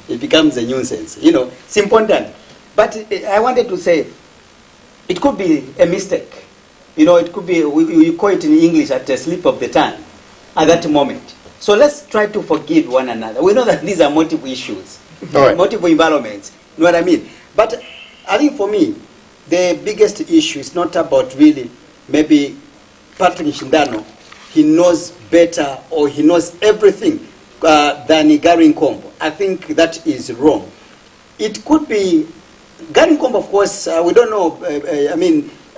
it becomes a nuisance. It's important. But I wanted to say, it could be a mistake. It could be, we call it in English, at a slip of the tongue at that moment. So let's try to forgive one another. We know that these are multiple issues, multiple environments. You know what I mean? But I think for me, the biggest issue is not about really maybe Patrick Ishindano. He knows better or he knows everything than Gary Nkombo. I think that is wrong. It could be Gary Nkombo, of course, we don't know,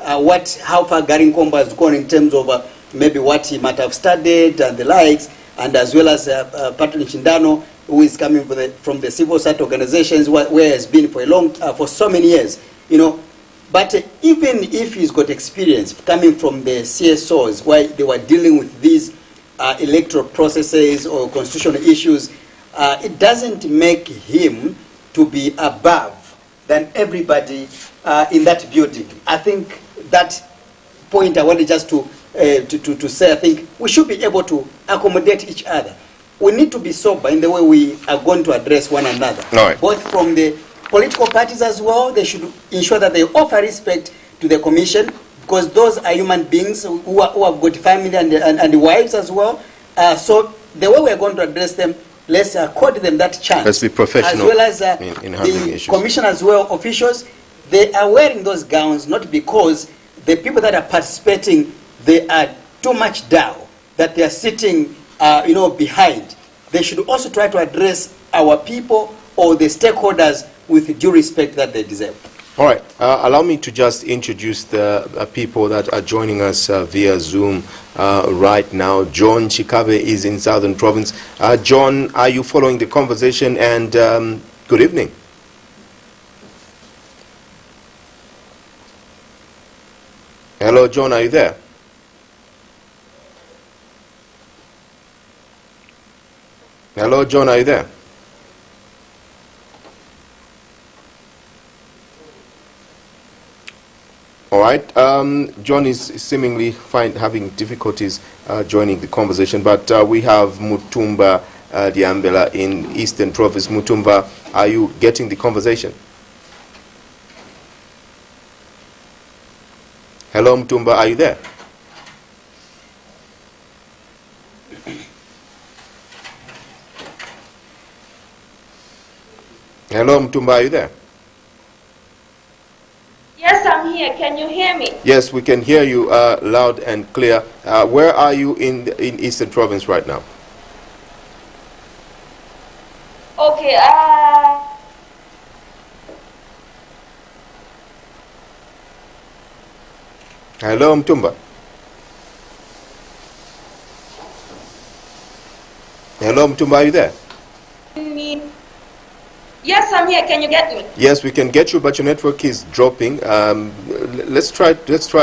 how far Gary Nkombo has gone in terms of maybe what he might have studied and the likes, and as well as Patrick Ishindano, who is coming from the civil society organizations, where he has been for so many years, But even if he's got experience coming from the CSOs, where they were dealing with these electoral processes or constitutional issues, it doesn't make him to be above than everybody in that building. I think that point I wanted just to say, I think we should be able to accommodate each other. We need to be sober in the way we are going to address one another. Both from the political parties as well, they should ensure that they offer respect to the commission, because those are human beings who have got family and wives as well. So the way we are going to address them, let's accord them that chance. Let's be professional, as well as in handling the issues. commission as well, officials, they are wearing those gowns not because the people that are participating, they are too much down, that they are sitting behind. They should also try to address our people or the stakeholders with due respect that they deserve. All right. Allow me to just introduce the people that are joining us via Zoom right now. John Shikave is in Southern Province. John, are you following the conversation? And good evening. Hello, John, are you there? Hello, John, are you there? All right. John is seemingly having difficulties joining the conversation, but we have Mutumba Diambela in Eastern Province. Mutumba, are you getting the conversation? Hello, Mtumba, are you there? Hello, Mtumba, are you there? Yes, I'm here. Can you hear me? Yes, we can hear you loud and clear. Where are you in Eastern Province right now? Okay, Hello, Mtumba. Hello, Mtumba, are you there? Yes, I'm here. Can you get me? Yes, we can get you, but your network is dropping. Let's try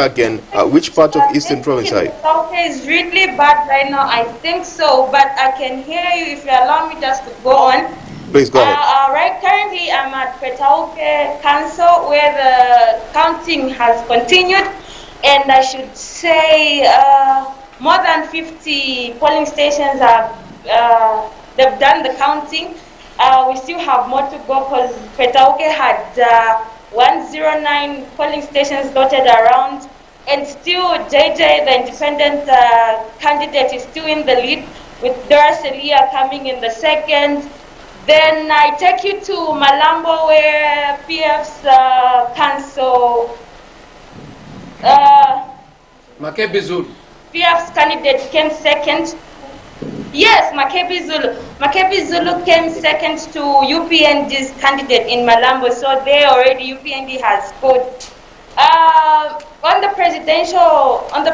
again. Which part of Eastern Province are you? Okay, it's really bad right now. I think so, but I can hear you if you allow me just to go on. Please go ahead. Right, currently I'm at Petauke Council where the counting has continued, and I should say more than 50 polling stations have they've done the counting. We still have more to go because Petauke had 109 polling stations dotted around, and still JJ, the independent candidate, is still in the lead with Dora Celia coming in the second. Then I take you to Malambo where PF's council, Makebi Zulu. PF's candidate came second. Yes, Makebi Zulu. Makebi Zulu came second to UPND's candidate in Malambo, so there already UPND has scored. On the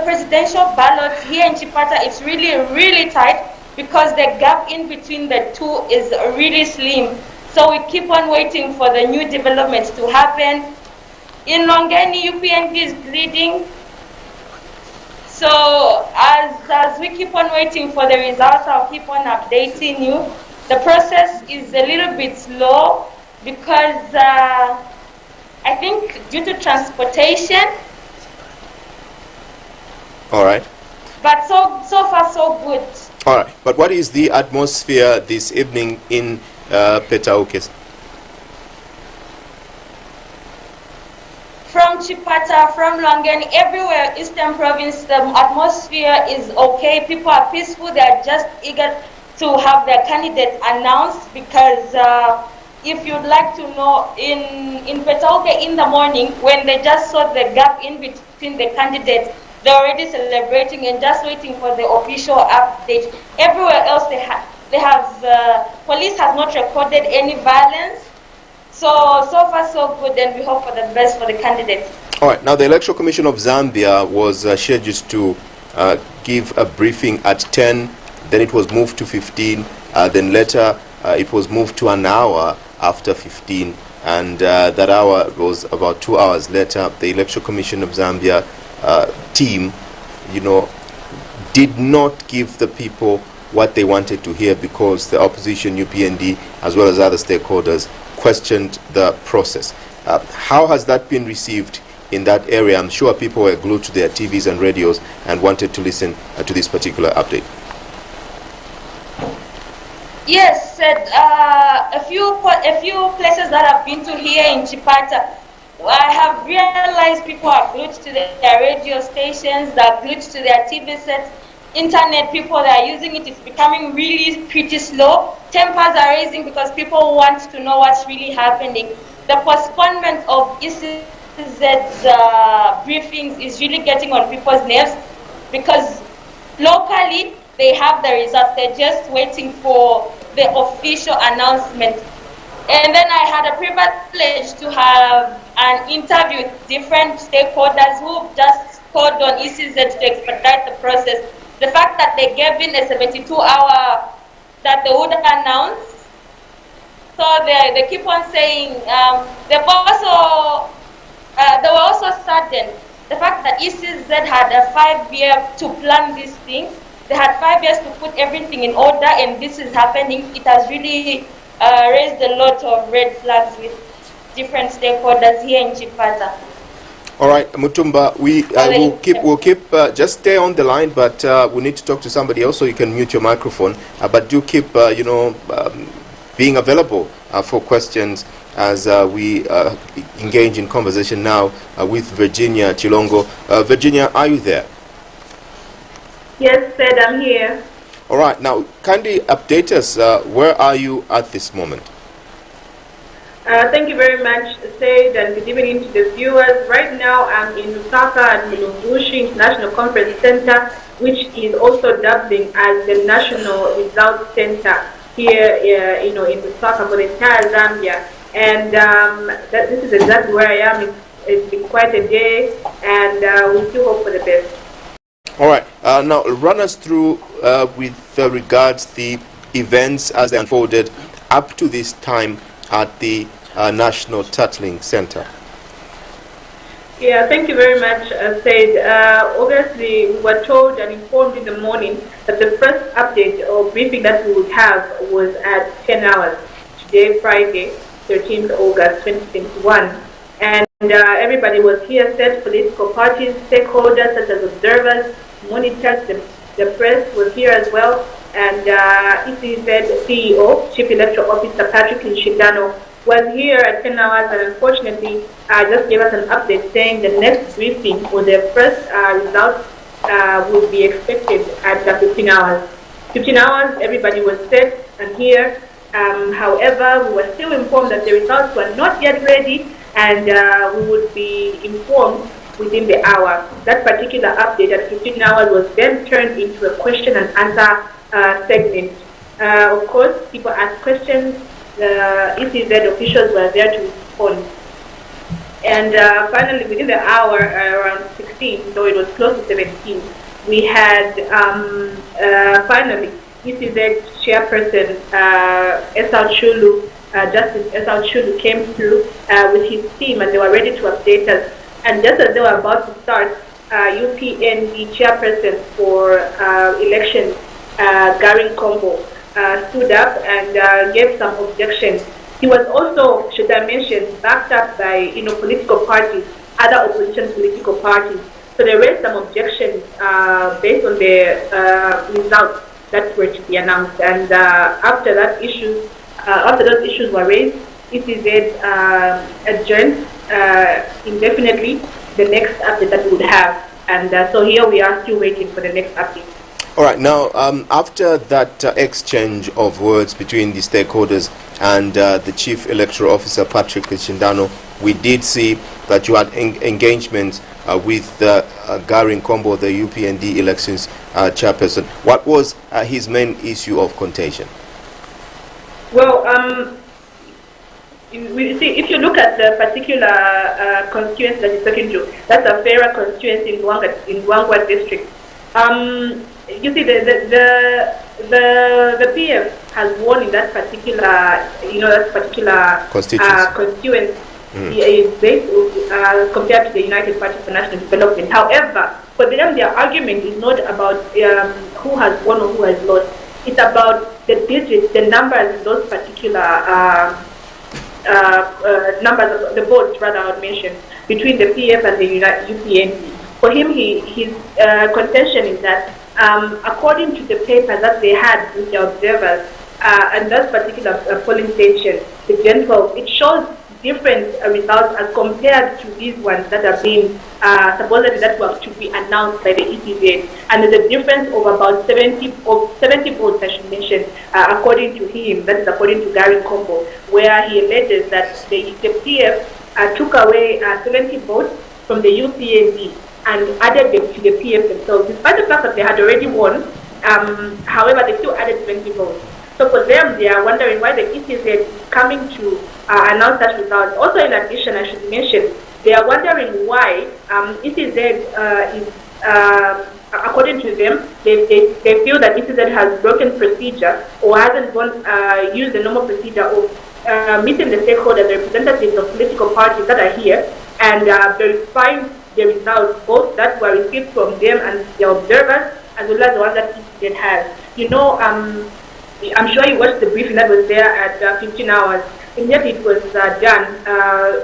presidential ballot here in Chipata, it's really tight because the gap in between the two is really slim. So we keep on waiting for the new developments to happen. In Longeni, UPND is leading. So as we keep on waiting for the results, I'll keep on updating you. The process is a little bit slow because I think due to transportation. All right. But so far so good. All right. But what is the atmosphere this evening in Petauke? From Chipata, from Longeni, everywhere, Eastern Province, the atmosphere is okay. People are peaceful. They are just eager to have their candidate announced because if you'd like to know, in Petauke in the morning, when they just saw the gap in between the candidates, they're already celebrating and just waiting for the official update. Everywhere else, police has not recorded any violence. So far so good, and we hope for the best for the candidates. All right. Now, the Electoral Commission of Zambia was scheduled to give a briefing at 10. Then it was moved to 15. Then later it was moved to an hour after 15. And that hour was about 2 hours later. The Electoral Commission of Zambia team, did not give the people what they wanted to hear because the opposition, UPND, as well as other stakeholders, questioned the process. How has that been received in that area? I'm sure people were glued to their TVs and radios and wanted to listen to this particular update. Yes, a few places that I've been to here in Chipata, I have realized people are glued to their radio stations, they're glued to their TV sets. Internet, people that are using it is becoming really pretty slow. Tempers are raising because people want to know what's really happening. The postponement of ECZ's briefings is really getting on people's nerves because locally they have the results. They're just waiting for the official announcement. And then I had a privilege to have an interview with different stakeholders who just called on ECZ to expedite the process. The fact that they gave in a 72-hour that they would announce, so they keep on saying they were also saddened. The fact that ECZ had a 5 year to plan this thing, they had 5 years to put everything in order, and this is happening. It has really raised a lot of red flags with different stakeholders here in Chipata. All right, Mutumba, we'll keep just stay on the line, but we need to talk to somebody else, so you can mute your microphone. But do keep, being available for questions as we engage in conversation now with Virginia Chilongo. Virginia, are you there? Yes, Sid, I'm here. All right. Now, kindly update us. Where are you at this moment? Thank you very much, Sid, and good evening to the viewers. Right now, I'm in Lusaka at Mulungushi International Conference Center, which is also doubling as the National Results Center here, in Lusaka for the entire Zambia. And this is exactly where I am. It's been quite a day, and we still hope for the best. All right. Now, run us through with regards the events as they unfolded up to this time at the National Tattling Center. Yeah, thank you very much, Said. Obviously, we were told and informed in the morning that the first update or briefing that we would have was at 10 hours, today, Friday, 13th August 2021. And everybody was here, set political parties, stakeholders such as observers, monitors, the press was here as well. And ECZ CEO, Chief Electoral Officer Patrick Nshindano, was here at 10 hours and unfortunately just gave us an update saying the next briefing or the first results would be expected at 15 hours. 15 hours, everybody was set and here. However, we were still informed that the results were not yet ready and we would be informed within the hour. That particular update at 15 hours was then turned into a question and answer segment. Of course, people asked questions. The ECZ officials were there to respond. And finally, within the hour, around 16, so it was close to 17, we had finally ECZ chairperson Esau Chulu, Justice Esau Chulu came through with his team and they were ready to update us. And just as they were about to start, UPND chairperson for elections, Garin Kombo, stood up and gave some objections. He was also, should I mention, backed up by political parties, other opposition political parties. So they raised some objections based on the results that were to be announced. And after those issues were raised, ECZ adjourned indefinitely the next update that we would have. And so here we are still waiting for the next update. All right. Now, after that exchange of words between the stakeholders and the Chief Electoral Officer, Patrick Nshindano, we did see that you had engagement with Garin Kombo, the UPND elections chairperson. What was his main issue of contention? Well, if you look at the particular constituency that he's talking to, that's a fairer constituency in Luangwa district. You see, the PF has won in that particular, constituency. Is based compared to the United Party for National Development. However, for them, their argument is not about who has won or who has lost. It's about the digits, the numbers in those particular numbers of the votes, rather, I would mention, between the PF and the UPND. For him, his contention is that according to the papers that they had with the observers and that particular polling station, the Gen 12, it shows different results as compared to these ones that are being supposedly that were to be announced by the ECZ. And there's a difference of about 70 votes, I should mention, according to him, that is according to Gary Kombo, where he alleges that the PF took away 70 votes from the UPND and added them to the PF themselves, despite the fact that they had already won. However, they still added 20 votes. So for them, they are wondering why the ECZ is coming to announce that result. Also, in addition, I should mention, they are wondering why ECZ is, according to them, they feel that ECZ has broken procedure or hasn't used the normal procedure of meeting the stakeholders, the representatives of political parties that are here, and verifying the results, both that were received from them and the observers, as well as the ones that ECZ has. You know, I'm sure you watched the briefing that was there at 15 hours. Immediately it was done.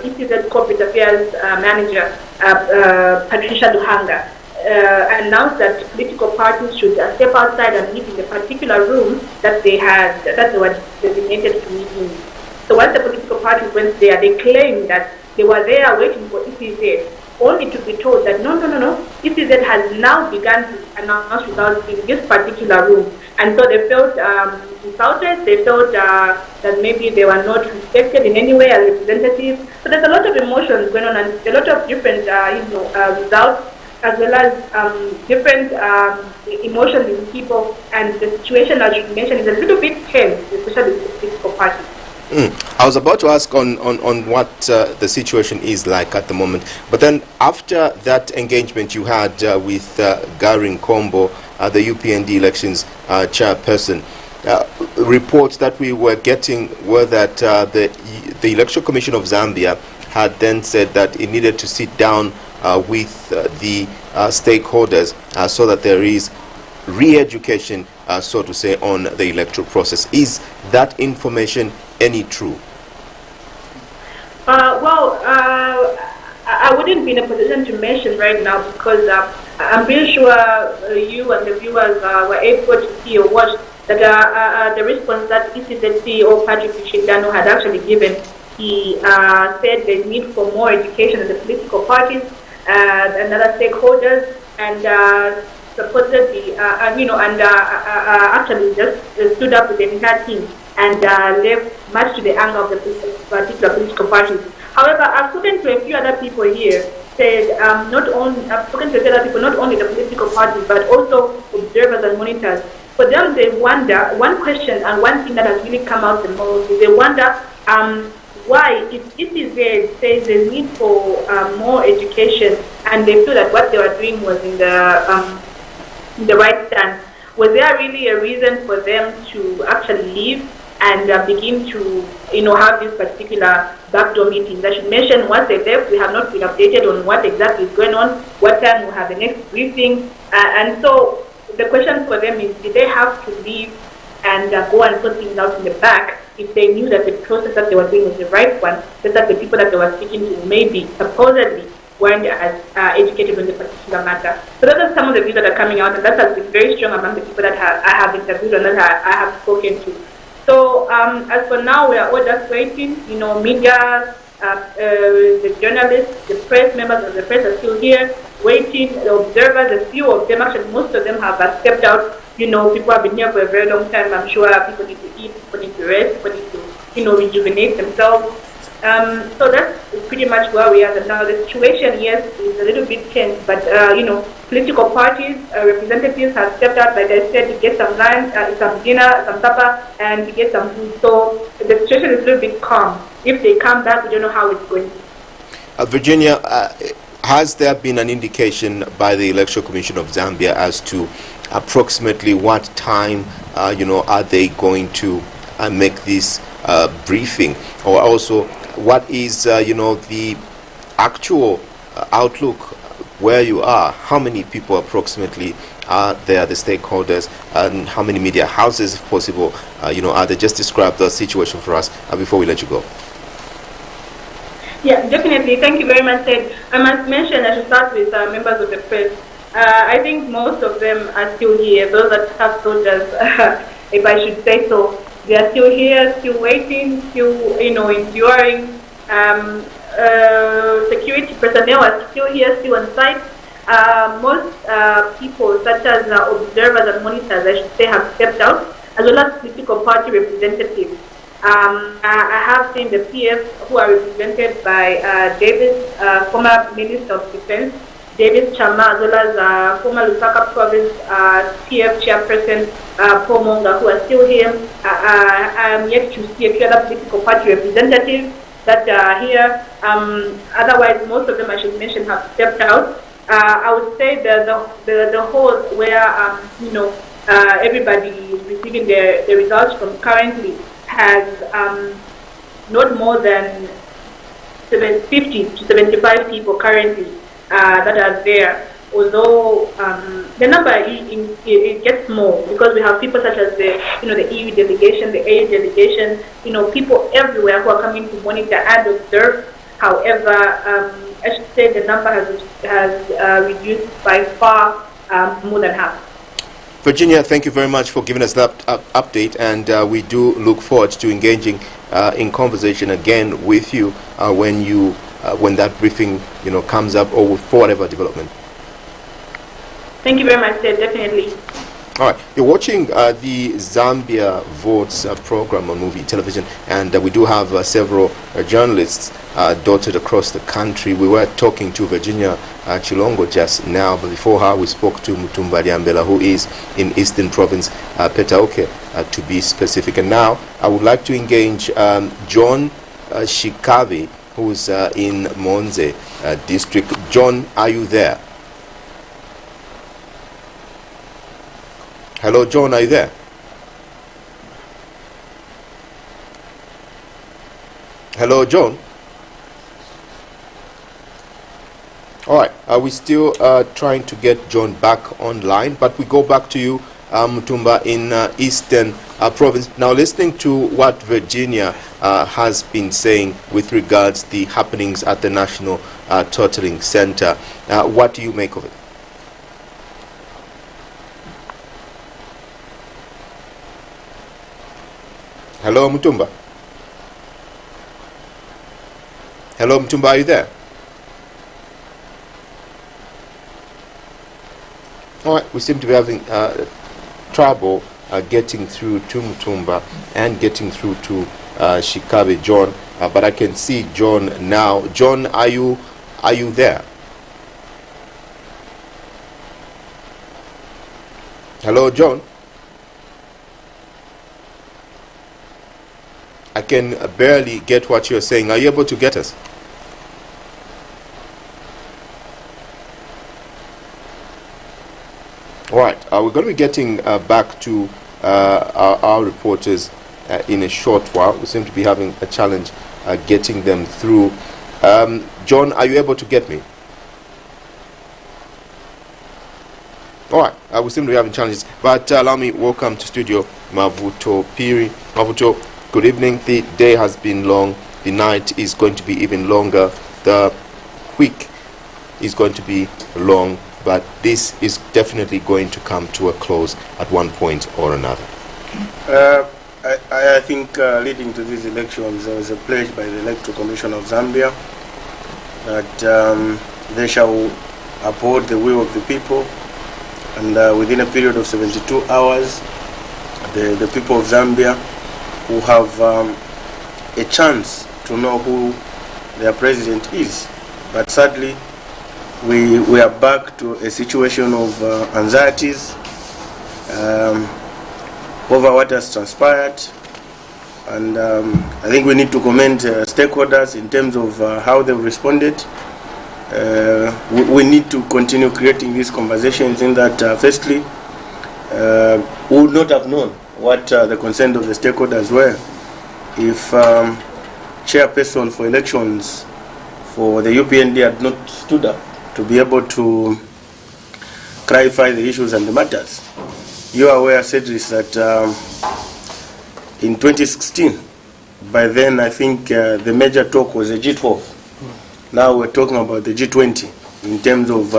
ECZ Corporate Affairs Manager, Patricia Luhanga, announced that political parties should step outside and meet in the particular room that they were designated to meet in. So once the political party went there, they claimed that they were there waiting for ECZ, only to be told that no, ECZ has now begun to announce results in this particular room. And so they felt insulted, they felt that maybe they were not respected in any way as representatives. So there's a lot of emotions going on and a lot of different results, as well as different emotions in people, and the situation, as you mentioned, is a little bit tense, especially with the political parties. I was about to ask on what the situation is like at the moment, but then after that engagement you had with Gary Nkombo, the UPND elections chairperson, reports that we were getting were that the Electoral Commission of Zambia had then said that it needed to sit down with the stakeholders so that there is re-education, so to say, on the electoral process. Is that information any true? I wouldn't be in a position to mention right now, because I'm pretty sure you and the viewers were able to see or watch that the response that ECZ CEO Patrick Chindano had actually given. He said the need for more education in the political parties and other stakeholders, and supposedly, actually just stood up with the entire team and left much to the anger of the particular political parties. However, I've spoken to a few other people here, said I've spoken to other people, not only the political parties, but also observers and monitors. For them, they wonder, one question and one thing that has really come out the most is they wonder why, if ECZ says there's need for more education, and they feel that what they were doing was in the right stance, was there really a reason for them to actually leave and begin to, have this particular backdoor meetings? I should mention, once they left, we have not been updated on what exactly is going on, what time we'll have the next briefing, and so the question for them is, did they have to leave and go and sort things out in the back if they knew that the process that they were doing was the right one, just that the people that they were speaking to maybe, supposedly, weren't as educated on the particular matter? So those are some of the views that are coming out, and that has been very strong among the people that I have interviewed and that I have spoken to. So as for now, we are all just waiting. Media, the journalists, the press, members of the press are still here, waiting. The observers, a few of them, actually most of them have stepped out. People have been here for a very long time. I'm sure people need to eat, people need to rest, people need to, rejuvenate themselves. So that's pretty much where we are now. The situation, yes, is a little bit tense, but political parties, representatives have stepped out, like I said, to get some lunch, some dinner, some supper, and to get some food. So the situation is a little bit calm. If they come back, we don't know how it's going. Virginia, has there been an indication by the Electoral Commission of Zambia as to approximately what time, are they going to make this briefing, or also what is, the actual outlook where you are? How many people approximately are there, the stakeholders, and how many media houses, if possible, are they? Just describe the situation for us before we let you go. Yeah, definitely. Thank you very much, Ted. I must mention, I should start with members of the press. I think most of them are still here. Those that have told us, if I should say so, they are still here, still waiting, still, enduring. Security personnel are still here, still on site. Most people, such as observers and monitors, I should say, have stepped out, as well as political party representatives. I have seen the PF who are represented by Davis, former Minister of Defense, Davis Chama, as well as former Lusaka Province PF Chairperson Paul Monga, who are still here. I'm yet to see a few other political party representatives that are here. Otherwise, most of them, I should mention, have stepped out. I would say the whole where everybody is receiving the results from currently has not more than 50 to 75 people currently that are there. Although the number it gets more, because we have people such as the EU delegation, the AU delegation, people everywhere who are coming to monitor and observe. However, I should say the number has reduced by far more than half. Virginia, thank you very much for giving us that update, and we do look forward to engaging in conversation again with you when that briefing comes up, or for whatever development. Thank you very much, Ted. Definitely. All right, you're watching the Zambia Votes program on Movie Television, and we do have several journalists dotted across the country. We were talking to Virginia Chilongo just now, but before her we spoke to Mutumba Lyambela, who is in Eastern Province, Petaoke, to be specific. And now I would like to engage John Shikabi, who's in Monze district. John, are you there? Hello, John, are you there? Hello, John? All right, we're still trying to get John back online, but we go back to you, Mutumba, in Eastern Province. Now, listening to what Virginia has been saying with regards to the happenings at the National Totaling Center, what do you make of it? Hello, Mutumba. Hello, Mutumba, are you there? All right, we seem to be having trouble getting through to Mutumba and getting through to Shikabe John, but I can see John now. John, are you there? Hello, John. I can barely get what you're saying. Are you able to get us? All right, we're going to be getting back to our reporters in a short while. We seem to be having a challenge getting them through. John, are you able to get me? All right, we seem to be having challenges, but allow me welcome to studio Mavuto Piri. Mavuto, good evening. The day has been long. The night is going to be even longer. The week is going to be long, but this is definitely going to come to a close at one point or another. I think leading to these elections, there was a pledge by the Electoral Commission of Zambia that they shall uphold the will of the people, and within a period of 72 hours, the people of Zambia who have a chance to know who their president is. But sadly, we are back to a situation of anxieties over what has transpired, and I think we need to commend stakeholders in terms of how they've responded. We need to continue creating these conversations in that firstly, we would not have known what the consent of the stakeholders were if chairperson for elections for the UPND had not stood up to be able to clarify the issues and the matters. You are aware, Cedric, that in 2016, by then I think the major talk was the G12. Now we're talking about the G20 in terms of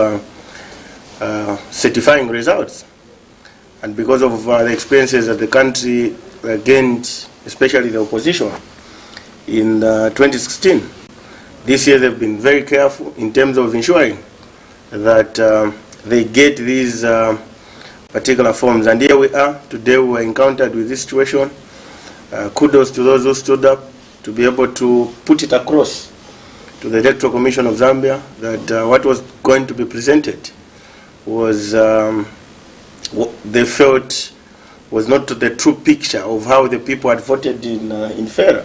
certifying results. And because of the experiences that the country gained, especially the opposition, in 2016, this year they've been very careful in terms of ensuring that they get these particular forms. And here we are, today we were encountered with this situation. Kudos to those who stood up to be able to put it across to the Electoral Commission of Zambia that what was going to be presented was what they felt was not the true picture of how the people had voted in FERA,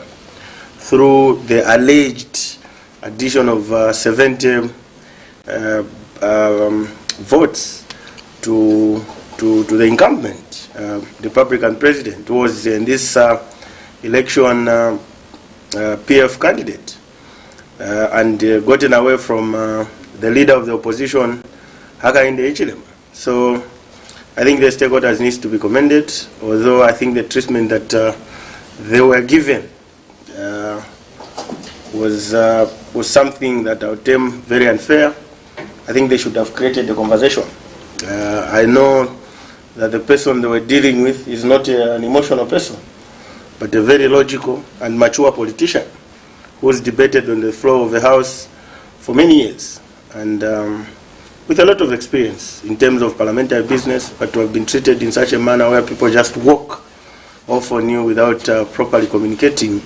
through the alleged addition of 70 votes to the incumbent, the Republican president, who was in this election PF candidate, and gotten away from the leader of the opposition, Hakainde Hichilema. So I think the stakeholders needs to be commended, although I think the treatment that they were given was something that I would term very unfair. I think they should have created a conversation. I know that the person they were dealing with is not an emotional person, but a very logical and mature politician who's debated on the floor of the House for many years, and with a lot of experience in terms of parliamentary business, but to have been treated in such a manner where people just walk off on you without properly communicating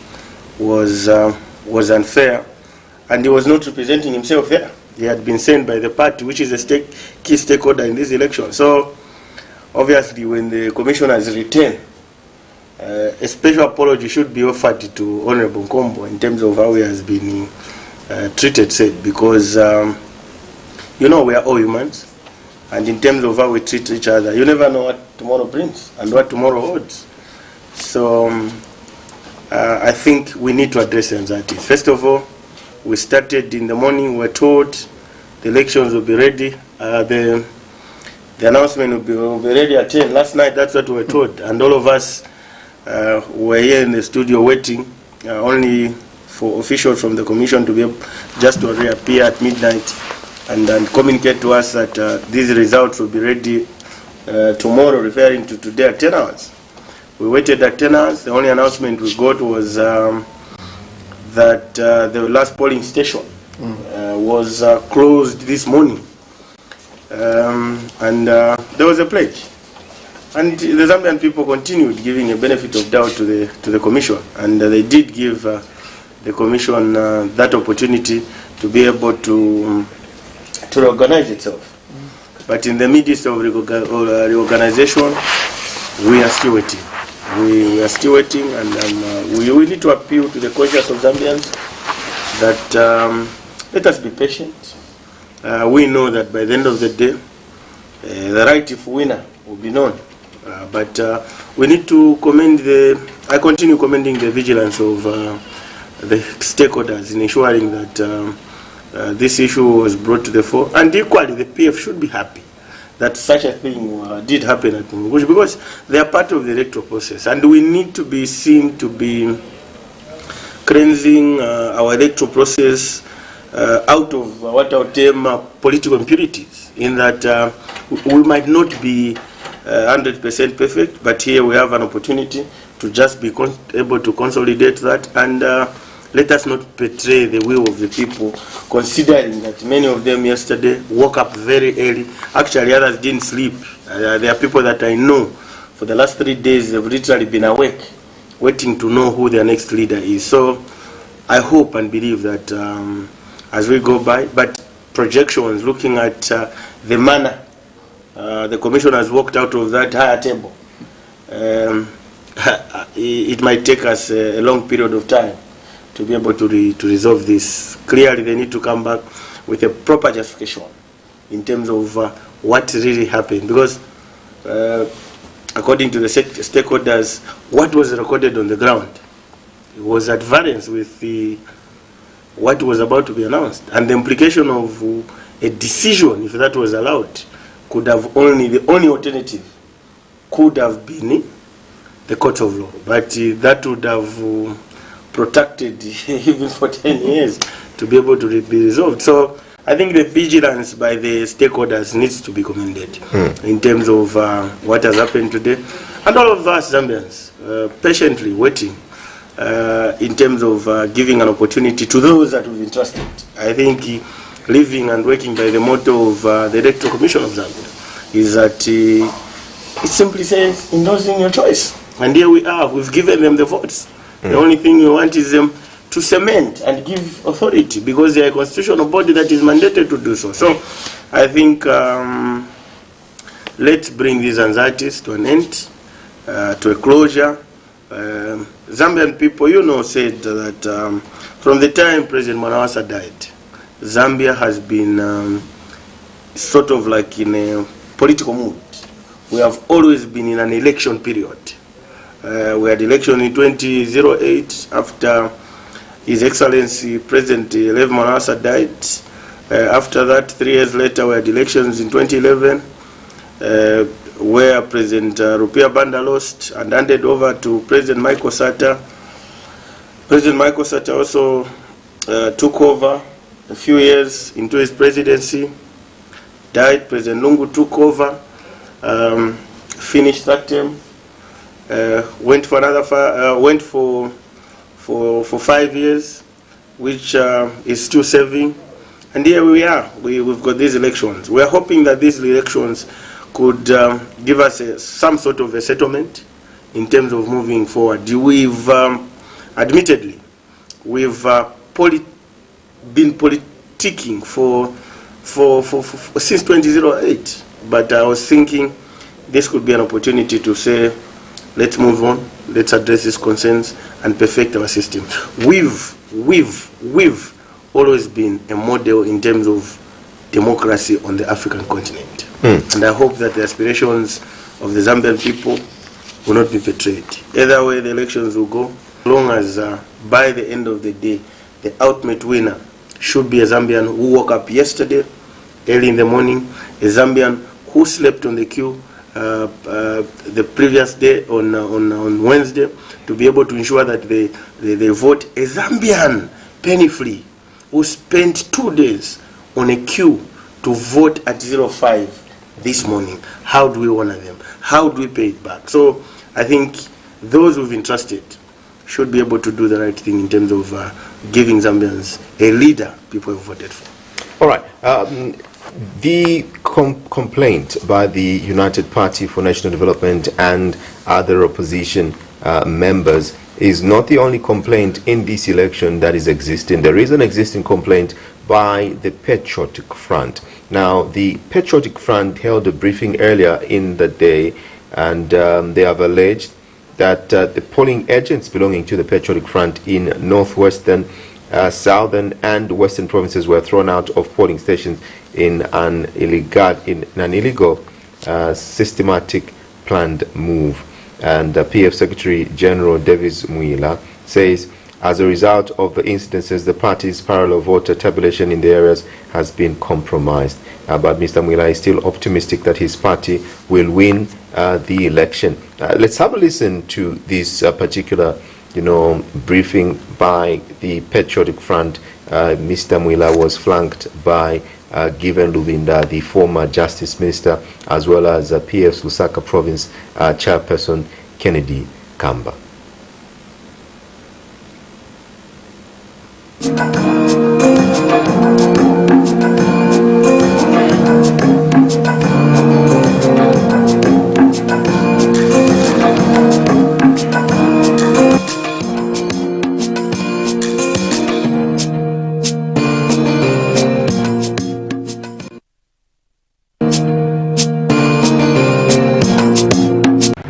was unfair, and he was not representing himself there. He had been sent by the party, which is a key stakeholder in this election. So obviously when the commissioners return, a special apology should be offered to Honorable Nkombo in terms of how he has been treated, said, because you know, we are all humans, and in terms of how we treat each other, you never know what tomorrow brings and what tomorrow holds. So I think we need to address the anxieties. First of all, we started in the morning, we were told the elections will be ready, the announcement will be ready at 10. Last night, that's what we were told, and all of us were here in the studio waiting only for officials from the commission to be able just to reappear at midnight and communicate to us that these results will be ready tomorrow, referring to today at 10 hours. We waited at 10 hours. The only announcement we got was that the last polling station was closed this morning. And there was a pledge. And the Zambian people continued giving a benefit of doubt to the commission. And they did give the commission that opportunity to be able to reorganize itself. But in the midst of reorganization, we are still waiting. We are still waiting, and we need to appeal to the conscience of Zambians that let us be patient. We know that by the end of the day, the rightful winner will be known. But we need to commend I continue commending the vigilance of the stakeholders in ensuring that this issue was brought to the fore. And equally, the PF should be happy that such a thing did happen at Mungushi, because they are part of the electoral process, and we need to be seen to be cleansing our electoral process out of what I would term political impurities, in that we might not be 100% perfect, but here we have an opportunity to just be able to consolidate that, and let us not betray the will of the people, considering that many of them yesterday woke up very early. Actually, others didn't sleep. There are people that I know for the last 3 days, they've literally been awake, waiting to know who their next leader is. So I hope and believe that as we go by, but projections looking at the manner the commission has walked out of that higher table, it might take us a long period of time to be able to resolve this. Clearly, they need to come back with a proper justification in terms of what really happened, because according to the stakeholders, what was recorded on the ground was at variance with what was about to be announced, and the implication of a decision, if that was allowed, could have the only alternative could have been the court of law, but that would have protected even for 10 years to be able to be resolved. So I think the vigilance by the stakeholders needs to be commended in terms of what has happened today, and all of us Zambians patiently waiting in terms of giving an opportunity to those that we've entrusted. I think living and working by the motto of the Electoral Commission of Zambia is that it simply says endorsing your choice, and here we are. We've given them the votes. The only thing we want is them to cement and give authority, because they are a constitutional body that is mandated to do so. So I think let's bring these anxieties to an end, to a closure. Zambian people, said that from the time President Mwanawasa died, Zambia has been sort of like in a political mood. We have always been in an election period. We had election in 2008 after His Excellency President Lev Mwanawasa died. After that, 3 years later, we had elections in 2011 where President Rupia Banda lost and handed over to President Michael Sata. President Michael Sata also took over a few years into his presidency, died. President Lungu took over, finished that term. went for another went for 5 years, which is still serving. And here we are. We've got these elections. We are hoping that these elections could give us some sort of a settlement in terms of moving forward. We've admittedly we've been politicking for since 2008. But I was thinking this could be an opportunity to say, let's move on, let's address these concerns and perfect our system. We've always been a model in terms of democracy on the African continent. And I hope that the aspirations of the Zambian people will not be betrayed. Either way the elections will go, as long as by the end of the day, the ultimate winner should be a Zambian who woke up yesterday, early in the morning, a Zambian who slept on the queue the previous day on Wednesday, to be able to ensure that they vote. A Zambian, penny-free, who spent 2 days on a queue to vote at 05 this morning. How do we honor them? How do we pay it back? So I think those who've entrusted should be able to do the right thing in terms of giving Zambians a leader people have voted for. All right. The complaint by the United Party for National Development and other opposition members is not the only complaint in this election that is existing. There is an existing complaint by the Patriotic Front. Now, the Patriotic Front held a briefing earlier in the day, and they have alleged that the polling agents belonging to the Patriotic Front in northwestern, southern and western provinces were thrown out of polling stations in an illegal systematic planned move. And PF Secretary General Davis Muila says, as a result of the incidences, the party's parallel voter tabulation in the areas has been compromised. But Mr. Muila is still optimistic that his party will win the election. Let's have a listen to this particular briefing by the Patriotic Front. Mr. Muila was flanked by Given Lubinda, the former Justice Minister, as well as PF's Lusaka Province Chairperson Kennedy Kamba.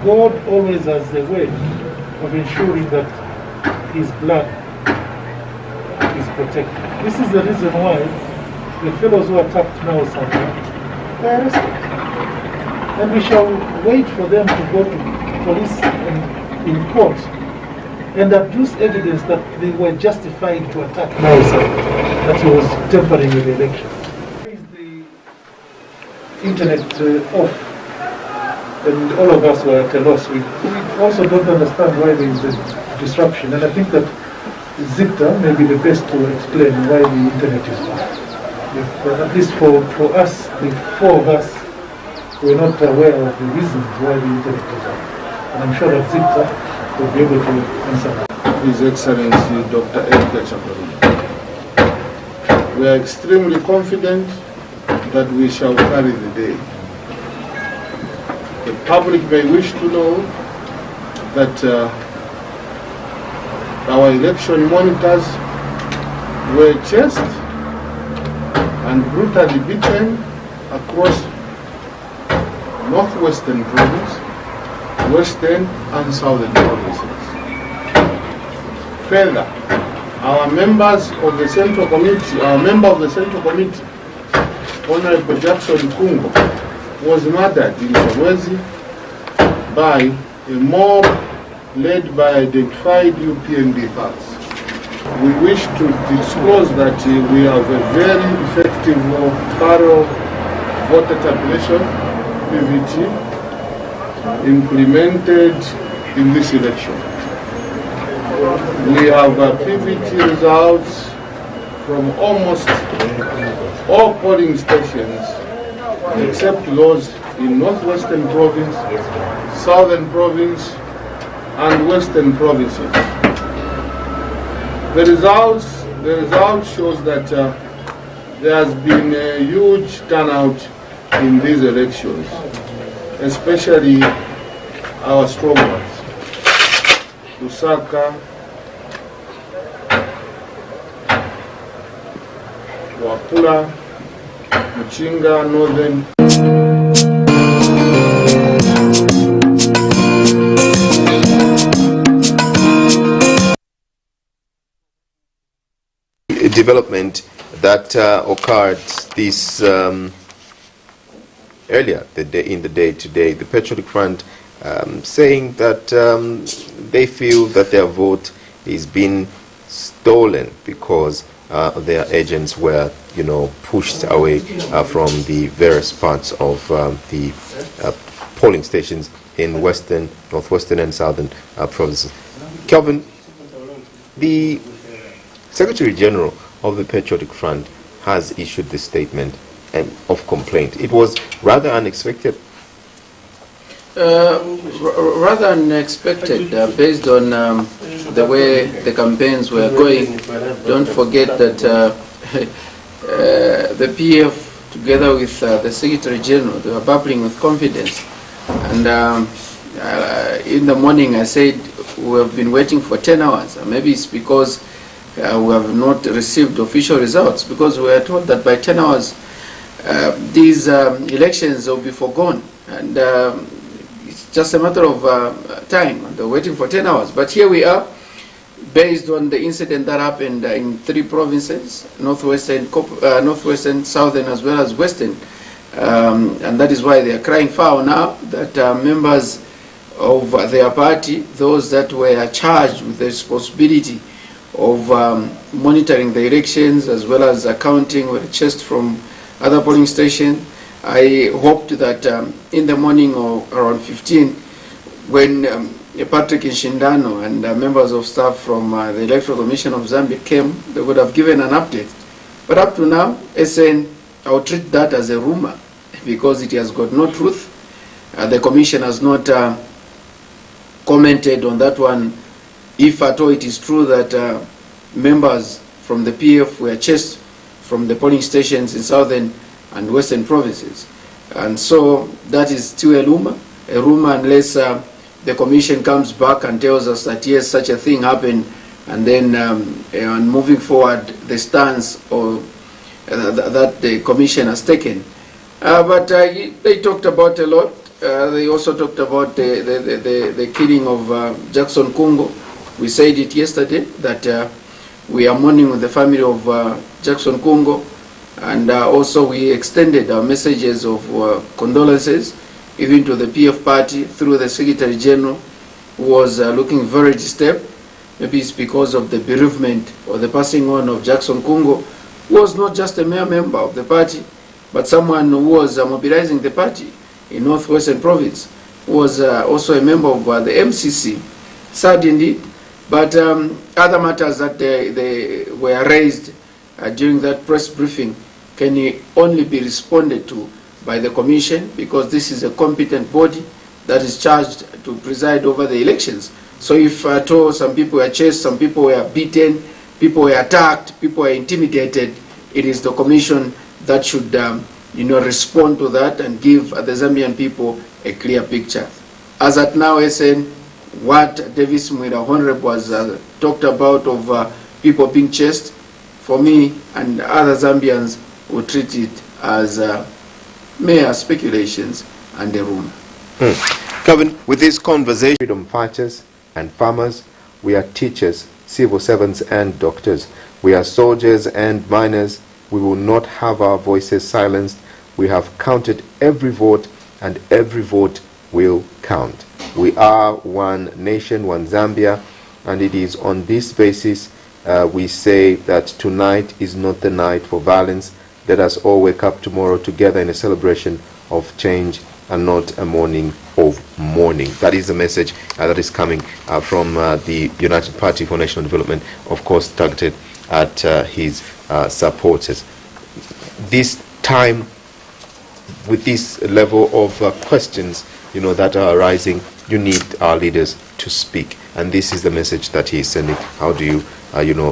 God always has the way of ensuring that his blood is protected. This is the reason why the fellows who attacked now Zambia were arrested. And we shall wait for them to go to police and in court and adduce evidence that they were justified to attack now Zambia, that he was tampering with the election. Why is the internet off? And all of us were at a loss. We also don't understand why there is a disruption. And I think that Zicta may be the best to explain why the internet is off. At least for us, the four of us, we're not aware of the reasons why the internet is off. And I'm sure that Zicta will be able to answer that. His Excellency Dr. Edgar Chaparro. We are extremely confident that we shall carry the day. The public may wish to know that our election monitors were chased and brutally beaten across northwestern province, western and southern provinces. Further, our members of the Central Committee, our member of the Central Committee, Honorable Jackson Kungo, was murdered in Chawezi by a mob led by identified UPND thugs. We wish to disclose that we have a very effective, thorough voter tabulation PVT implemented in this election. We have PVT results from almost all polling stations except those in northwestern province, southern province, and Western provinces. The result shows that there has been a huge turnout in these elections, especially our strong ones, Lusaka, Wakula, Muchinga, Northern. Development that occurred this earlier in the day today. The Patriotic Front saying that they feel that their vote is being stolen because their agents were, pushed away from the various parts of the polling stations in western, northwestern, and southern provinces. Kelvin, the Secretary General of the Patriotic Front has issued this statement of complaint. It was rather unexpected. Rather unexpected, based on the way the campaigns were going. Don't forget that the PF, together with the Secretary General, they were bubbling with confidence. And in the morning I said, we have been waiting for 10 hours. Maybe it's because we have not received official results, because we were told that by 10 hours these elections will be forgone. And it's just a matter of time. They're waiting for 10 hours. But here we are, based on the incident that happened in 3 provinces, northwestern, southern, as well as western. And that is why they are crying foul now that members of their party, those that were charged with the responsibility of monitoring the elections as well as accounting, were chased from other polling stations. I hoped that in the morning of around 15, when Patrick Nshindano and members of staff from the Electoral Commission of Zambia came, they would have given an update. But up to now, SN, I will treat that as a rumor because it has got no truth. The Commission has not commented on that one, if at all it is true that members from the PF were chased from the polling stations in southern and western provinces. And so that is still a rumor unless the Commission comes back and tells us that yes, such a thing happened, and then and moving forward the stance or that the Commission has taken. But they talked about a lot. They also talked about the killing of Jackson Kungo. We said it yesterday that we are mourning with the family of Jackson Kungo, and also we extended our messages of condolences even to the PF party through the Secretary General, who was looking very disturbed. Maybe it's because of the bereavement or the passing on of Jackson Kungo, who was not just a mere member of the party, but someone who was mobilizing the party in Northwestern Province, who was also a member of the MCC. Sad indeed. But other matters that they were raised during that press briefing can only be responded to by the Commission, because this is a competent body that is charged to preside over the elections. So if at all some people were chased, some people were beaten, people were attacked, people were intimidated, it is the Commission that should respond to that and give the Zambian people a clear picture. As at now, SN, what Davis Mwira Honorable was talked about of people being chased, for me and other Zambians would treat it as mere speculations and a rumor. Kevin, with this conversation, freedom fighters and farmers, we are teachers, civil servants and doctors. We are soldiers and miners. We will not have our voices silenced. We have counted every vote, and every vote will count. We are one nation, one Zambia, and it is on this basis we say that tonight is not the night for violence. Let us all wake up tomorrow together in a celebration of change and not a morning of mourning. That is the message that is coming from the United Party for National Development, of course targeted at his supporters. This time, with this level of questions that are arising, you need our leaders to speak. And this is the message that he is sending. How do you,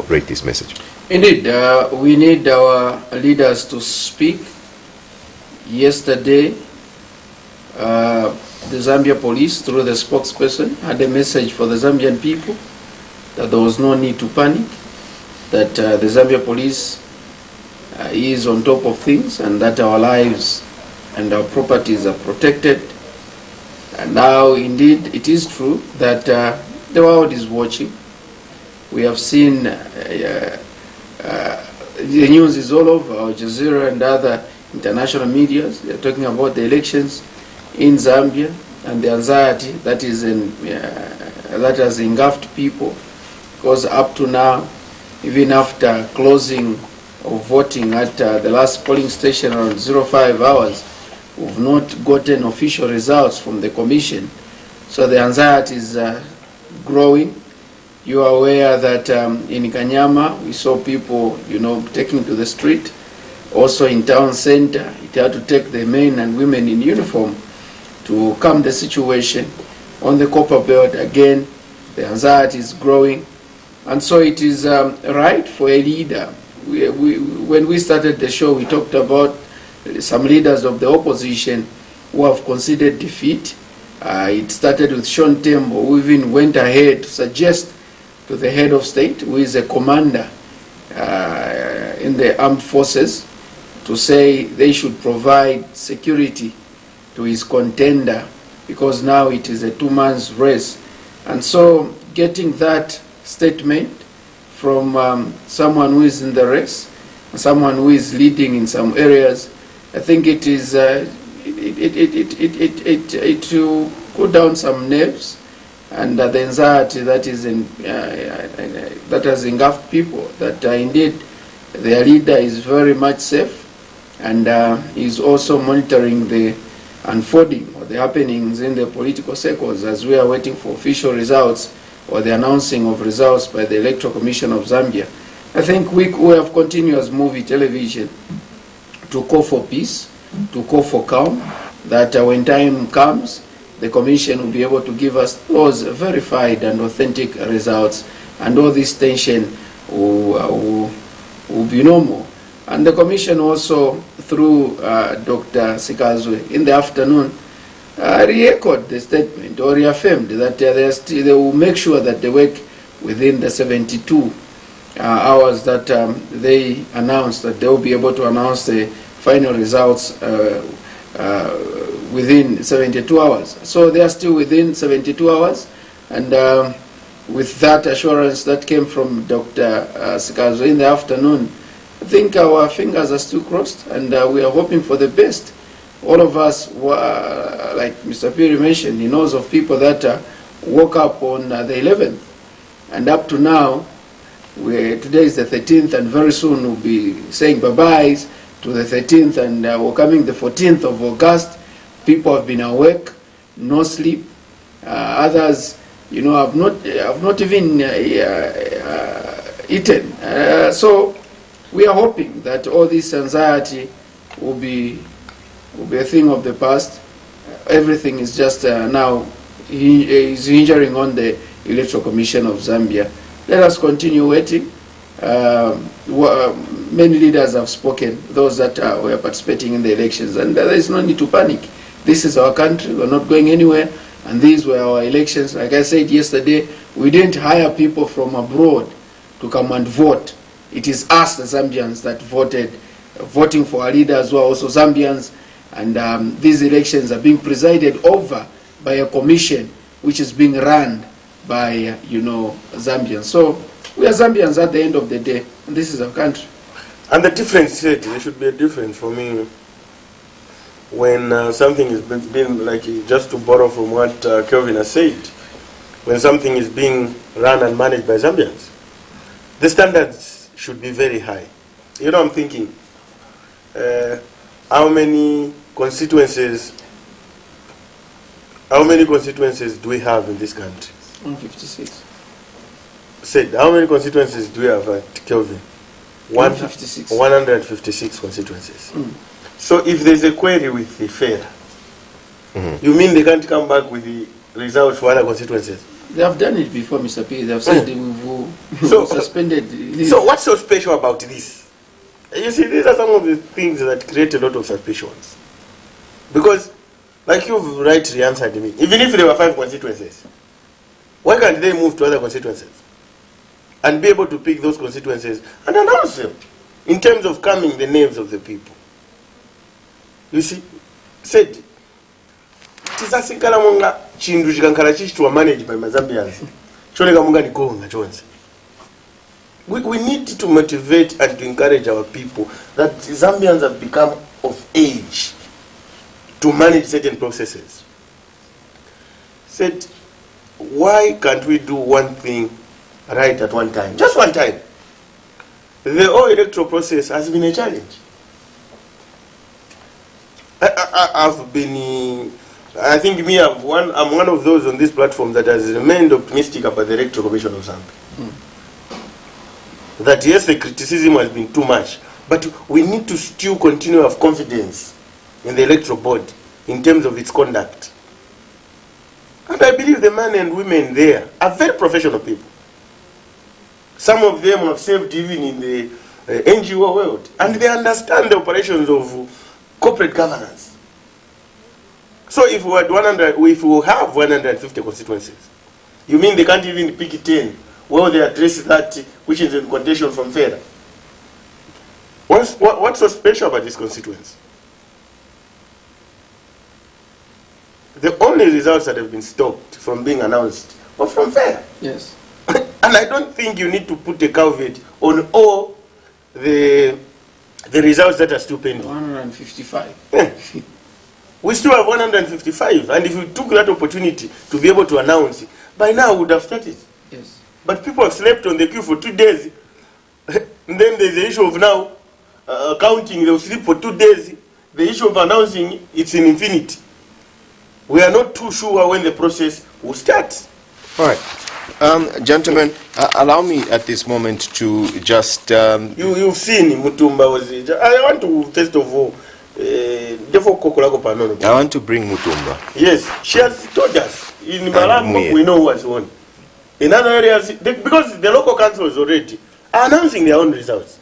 rate this message? Indeed, we need our leaders to speak. Yesterday, the Zambia police, through the spokesperson, had a message for the Zambian people that there was no need to panic, that the Zambia police is on top of things, and that our lives and our properties are protected. And now, indeed, it is true that the world is watching. We have seen the news is all over, Al Jazeera and other international medias. They are talking about the elections in Zambia and the anxiety that is that has engulfed people, because up to now, even after closing of voting at the last polling station around 05 hours, we've not gotten official results from the commission. So the anxiety is growing. You are aware that in Kanyama we saw people, taking to the street. Also in town center, it had to take the men and women in uniform to calm the situation. On the Copper Belt, again, the anxiety is growing. And so it is right for a leader. When we started the show, we talked about some leaders of the opposition who have conceded defeat. It started with Sean Tembo, who even went ahead to suggest to the head of state, who is a commander in the armed forces, to say they should provide security to his contender, because now it is a 2-month race. And so getting that statement from someone who is in the race, someone who is leading in some areas, I think it is it to cool down some nerves and the anxiety that is that has engulfed people, that indeed their leader is very much safe, and is also monitoring the unfolding or the happenings in the political circles as we are waiting for official results or the announcing of results by the Electoral Commission of Zambia. I think we have continuous movie television to call for peace, to call for calm, that when time comes, the Commission will be able to give us those verified and authentic results, and all this tension will be normal. And the Commission also, through Dr. Sikazwe, in the afternoon, re-echoed the statement or reaffirmed that they will make sure that they work within the 72 hours that they announced, that they will be able to announce the final results within 72 hours. So they are still within 72 hours, and with that assurance that came from Dr. Sikazwe in the afternoon, I think our fingers are still crossed, and we are hoping for the best. All of us, like Mr. Piri mentioned, he knows of people that woke up on the 11th, and up to now, today is the 13th, and very soon we'll be saying bye-byes to the 13th, and we're coming the 14th of August. People have been awake, no sleep. Others, have not even eaten. So we are hoping that all this anxiety will be a thing of the past. Everything is just now is hingering on the Electoral Commission of Zambia. Let us continue waiting. Many leaders have spoken, those that were participating in the elections, and there is no need to panic. This is our country, we're not going anywhere, and these were our elections. Like I said yesterday, we didn't hire people from abroad to come and vote. It is us, the Zambians, that voting for our leaders who are also Zambians, and these elections are being presided over by a commission which is being run by, Zambians. So we are Zambians at the end of the day, and this is our country. And the difference, there should be a difference for me when something is being, like, just to borrow from what Kelvin has said, when something is being run and managed by Zambians, the standards should be very high. I'm thinking, how many constituencies do we have in this country? 156. Said, how many constituencies do we have at Kelvin? 156. 156 constituencies. So if there's a query with the fair, you mean they can't come back with the results for other constituencies? They have done it before, Mr. P. They have said we've suspended. So what's so special about this? You see, these are some of the things that create a lot of suspicions. Because, like you've rightly answered me, even if there were 5 constituencies, why can't they move to other constituencies and be able to pick those constituencies and announce them in terms of calming the nerves of the people? You see, said, tisasinkala munga chindu chikankhala chichitwa managed by Zambians. Choneka munga ni gonga chonse. We need to motivate and to encourage our people that Zambians have become of age to manage certain processes. Said, why can't we do one thing right at one time? Just one time. The whole electoral process has been a challenge. I think I'm one of those on this platform that has remained optimistic about the Electoral Commission of Zambia. That yes, the criticism has been too much, but we need to still continue to have confidence in the electoral board in terms of its conduct. And I believe the men and women there are very professional people. Some of them have served even in the NGO world, and they understand the operations of corporate governance. So if we have 150 constituencies, you mean they can't even pick 10? Well, they address that which is in contention from FERA. What's so special about this constituency? The only results that have been stopped from being announced were from FERA. Yes. And I don't think you need to put a caveat on all the results that are still pending. 155. We still have 155, and if we took that opportunity to be able to announce it, by now we would have started. Yes. But people have slept on the queue for 2 days. And then there's the issue of now counting, they'll sleep for 2 days. The issue of announcing, it's in infinity. We are not too sure when the process will start. All right. Gentlemen, allow me at this moment to just... You've seen Mutumba was... I want to, first of all, I want to bring Mutumba. Yes, she has told us. In Malambo, we know who has won. In other areas, because the local councils already are announcing their own results.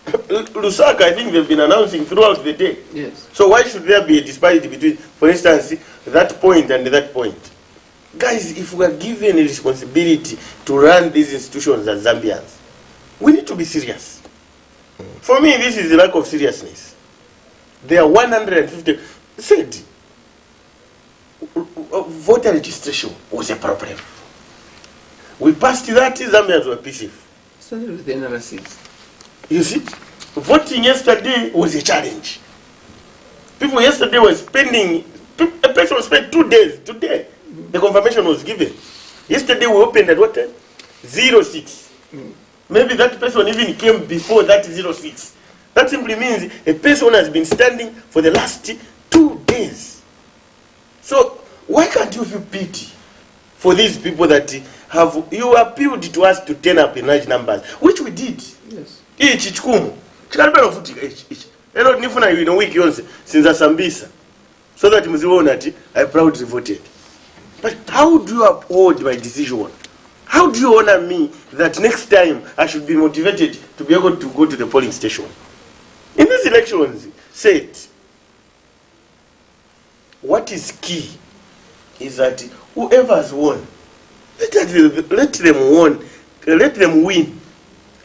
Lusaka, I think they've been announcing throughout the day. Yes. So why should there be a disparity between, for instance, that point and that point? Guys, if we are given a responsibility to run these institutions as Zambians, we need to be serious. For me, this is the lack of seriousness. There are 150. Said, voter registration was a problem. We passed that, Zambians were peaceful. Started with the NRCs. You see, voting yesterday was a challenge. People yesterday were spending, a person spent 2 days. Today, the confirmation was given. Yesterday we opened at what time? 06. Maybe that person even came before that 06. That simply means a person has been standing for the last 2 days. So why can't you feel pity for these people that have, you appealed to us to turn up in large numbers, which we did. Yes. Each chikumu. Chikalibano futi each. Elo nifuna you know week yonse since Sambisa. So that muziona I proudly voted. But how do you uphold my decision? How do you honor me that next time I should be motivated to be able to go to the polling station? In these elections, said, what is key is that whoever has won, let them win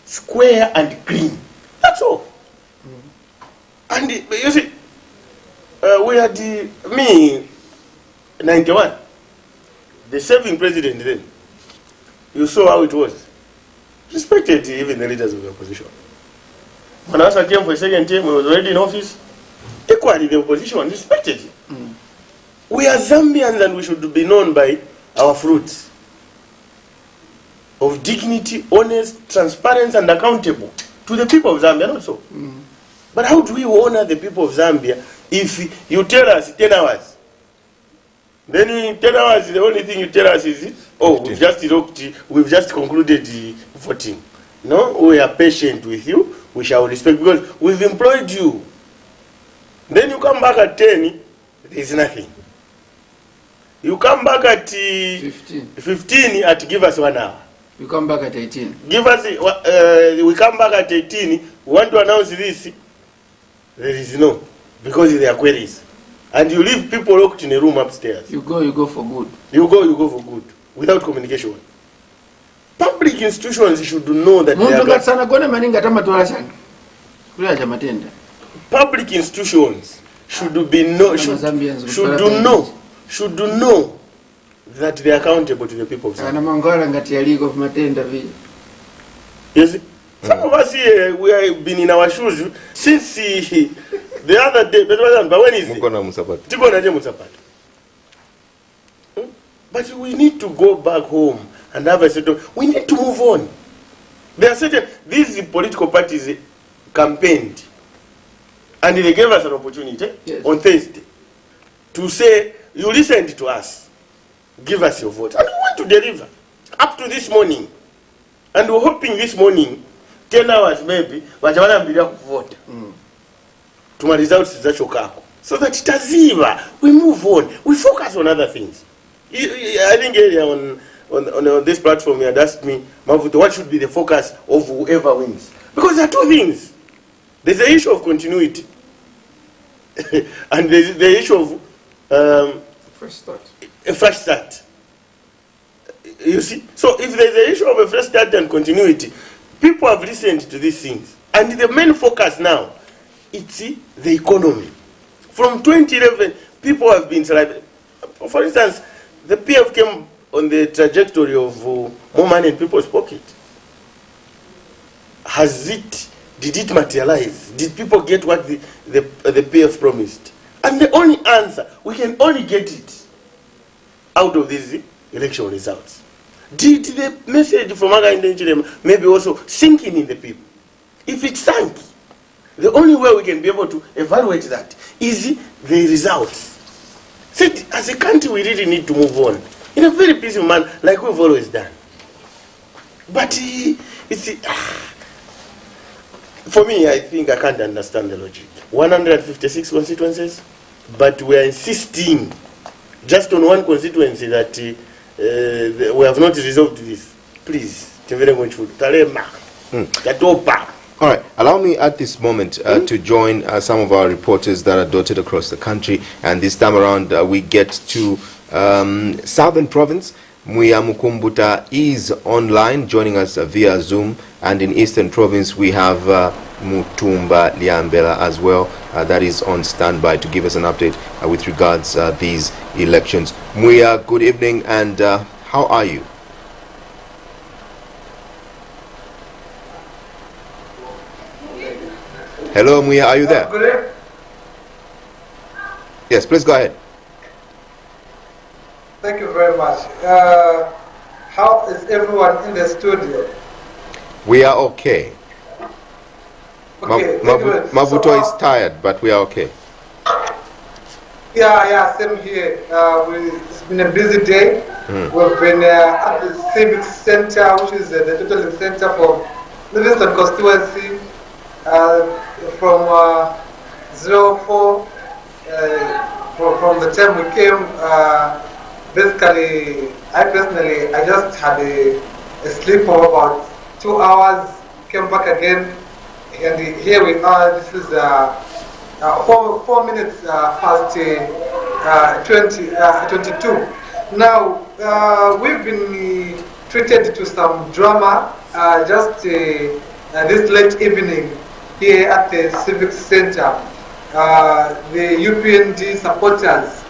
square and clean. That's all. And you see, we had me 91, the serving president then. You saw how it was. Respected even the leaders of the opposition. When Asa came for a second term, he was already in office. Equally, the opposition respected him. We are Zambians and we should be known by our fruits of dignity, honest, transparent, and accountable to the people of Zambia, not so. But how do we honor the people of Zambia if you tell us 10 hours? Then in 10 hours, the only thing you tell us is, oh, we've just concluded the voting. No, we are patient with you. We shall respect because we've employed you. Then you come back at 10, there is nothing. You come back at 15 at give us 1 hour. You come back at 18. Give us, we come back at 18. We want to announce this. There is no, because there are queries. And you leave people locked in a room upstairs. You go for good. You go for good. Without communication. Public institutions should know that public institutions should know that they are accountable to the people of Zambia. Yes. Some of us here, we have been in our shoes since the other day. But when is it? But we need to go back home and have a certain. We need to move on. There are certain. These political parties campaigned, and they gave us an opportunity on Thursday to say, "You listened to us. Give us your vote." And we want to deliver up to this morning, and we're hoping this morning, 10 hours maybe, wachawana vote. To results so that itaziva, we move on, we focus on other things. I think earlier on this platform you had asked me, Mavuto, what should be the focus of whoever wins? Because there are two things. There's the issue of continuity, and there's the issue of fresh start. A fresh start. You see? So if there's the issue of a fresh start and continuity, people have listened to these things. And the main focus now, it's the economy. From 2011, people have been celebrating. For instance, the PF came on the trajectory of more money in people's pocket. Did it materialize? Did people get what the PF promised? And the only answer, we can only get it out of these election results. Did the message from Aga Ndenjirema maybe also sinking in the people? If it sank, the only way we can be able to evaluate that is the results. So as a country, we really need to move on in a very peaceful manner, like we've always done. But for me, I think I can't understand the logic. 156 constituencies, but we are insisting just on one constituency that we have not resolved this. Please, All right, allow me at this moment to join some of our reporters that are dotted across the country, and this time around we get to Southern Province. Muya Mukumbuta is online, joining us via Zoom, and in Eastern Province we have Mutumba Liambela as well, that is on standby to give us an update with regards these elections. Muya, good evening, and how are you? Hello, Muya, are you there? Yes, please go ahead. Thank you very much. How is everyone in the studio? We are okay. Okay, Mavuto is tired, but we are okay. Yeah, same here. It's been a busy day. We've been at the Civic Center, which is the total center for Livingston constituency, from 04, from the time we came. Basically, I just had a sleep of about 2 hours, came back again, and here we are. This is 4 minutes past 22. Now, we've been treated to some drama just this late evening here at the Civic Center. The UPND supporters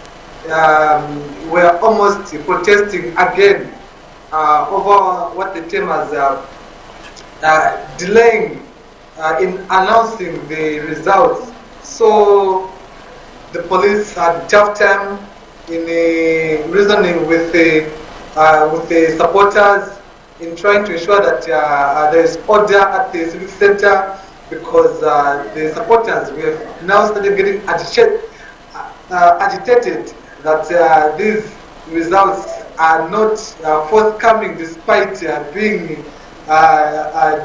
were almost protesting again over what the term as delaying in announcing the results. So the police had tough time in reasoning with the supporters in trying to ensure that there is order at the civic center, because the supporters we have now started getting agitated that these results are not forthcoming despite being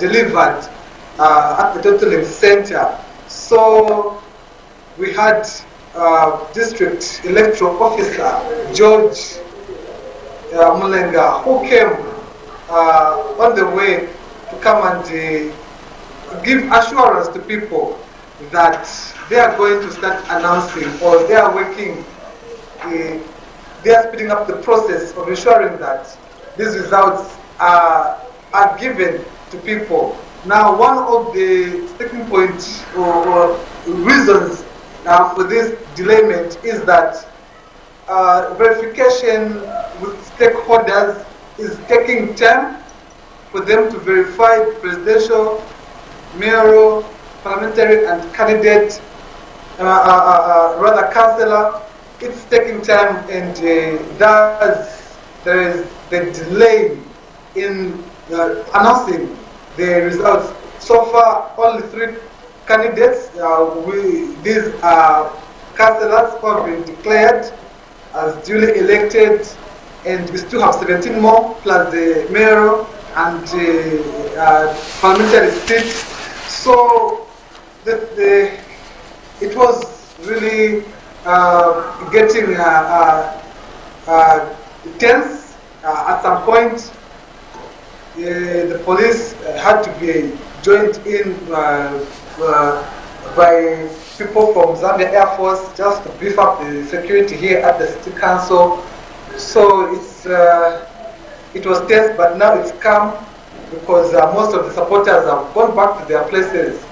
delivered at the totaling center. So we had district electoral officer, George Mulenga, who came on the way to come and give assurance to people that they are going to start announcing, or they are working, they are speeding up the process of ensuring that these results are given to people. Now, one of the sticking points or reasons for this delayment is that verification with stakeholders is taking time for them to verify presidential, mayoral, parliamentary, and candidate, rather councillor. It's taking time, and there is the delay in announcing the results. So far, only 3 candidates, these councillors who have been declared as duly elected, and we still have 17 more, plus the mayoral and parliamentary seats. So it was really getting tense. At some point, the police had to be joined in by people from Zambia Air Force just to beef up the security here at the City Council. So it was tense, but now it's calm because most of the supporters have gone back to their places.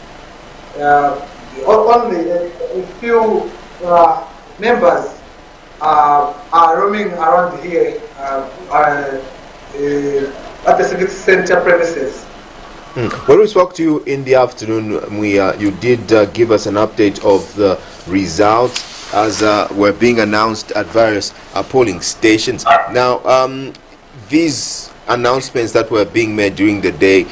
Only a few members are roaming around here at the civic center premises. When we spoke to you in the afternoon, you did give us an update of the results as were being announced at various polling stations. Now, these announcements that were being made during the day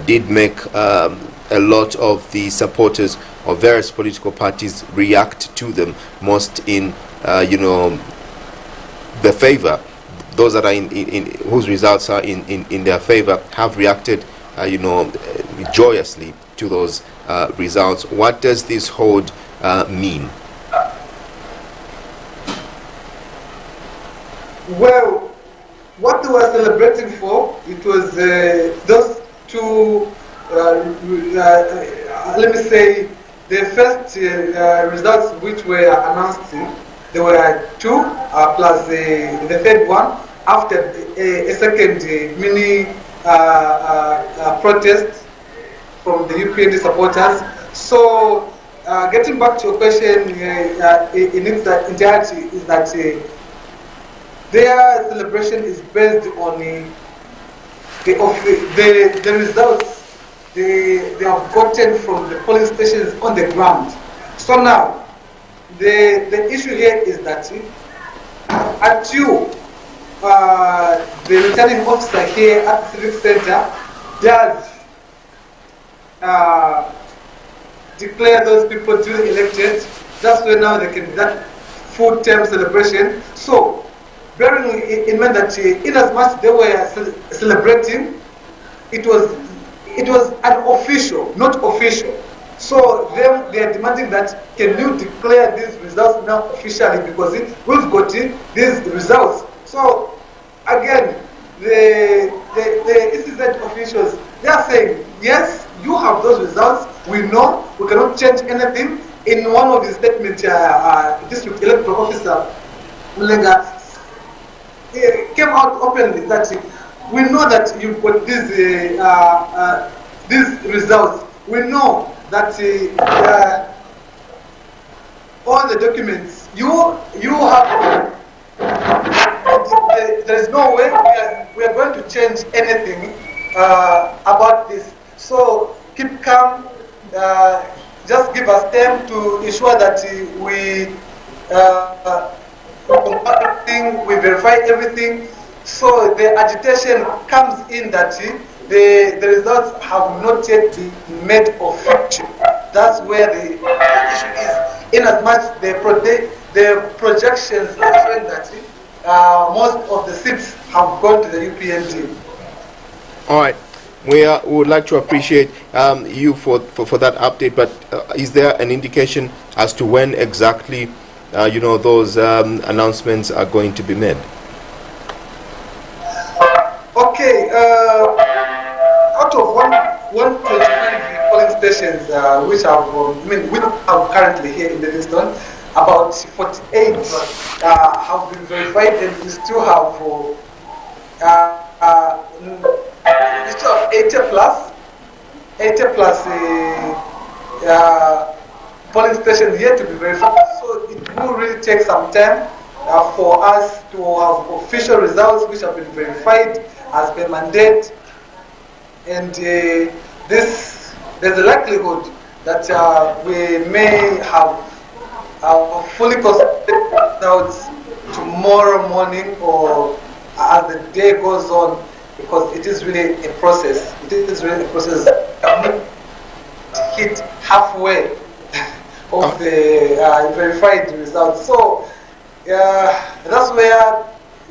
did make a lot of the supporters of various political parties react to them, most in the favor. Those that are in whose results are in their favor have reacted joyously to those results. What does this hold mean? Well, what they were celebrating for, it was those 2, let me say, the first results which were announced. There were 2 plus the third one after a second mini protest from the UPND supporters. So, getting back to your question in its entirety, is that their celebration is based on the results they have gotten from the polling stations on the ground. So now, the issue here is that until the returning officer here at the civic center does declare those people duly elected, that's where now they can do that full-term celebration. So, bearing in mind that in as much they were celebrating, it was unofficial, not official. So they are demanding that, can you declare these results now officially, because we've got these results. So again, the ECZ officials, they are saying, yes, you have those results, we know, we cannot change anything. In one of the statements, District Electoral Officer Mulenga came out openly that we know that you've got these results. We know that all the documents you have. There is no way we are going to change anything about this. So keep calm. Just give us time to ensure that we everything, we verify everything. So the agitation comes in that the results have not yet been made official. That's where the issue is. In as much the projections are showing that most of the seats have gone to the UPND. All right. We would like to appreciate you for that update, but is there an indication as to when exactly those announcements are going to be made? Okay, out of 125 polling stations which we have currently here in Livingston, about 48 have been verified, and we still have 80 plus polling stations yet to be verified. So it will really take some time for us to have official results which have been verified as per mandate, and there's a likelihood that we may have fully consolidated results tomorrow morning or as the day goes on, because it is really a process. It is really a process that hit halfway of the verified results. So that's where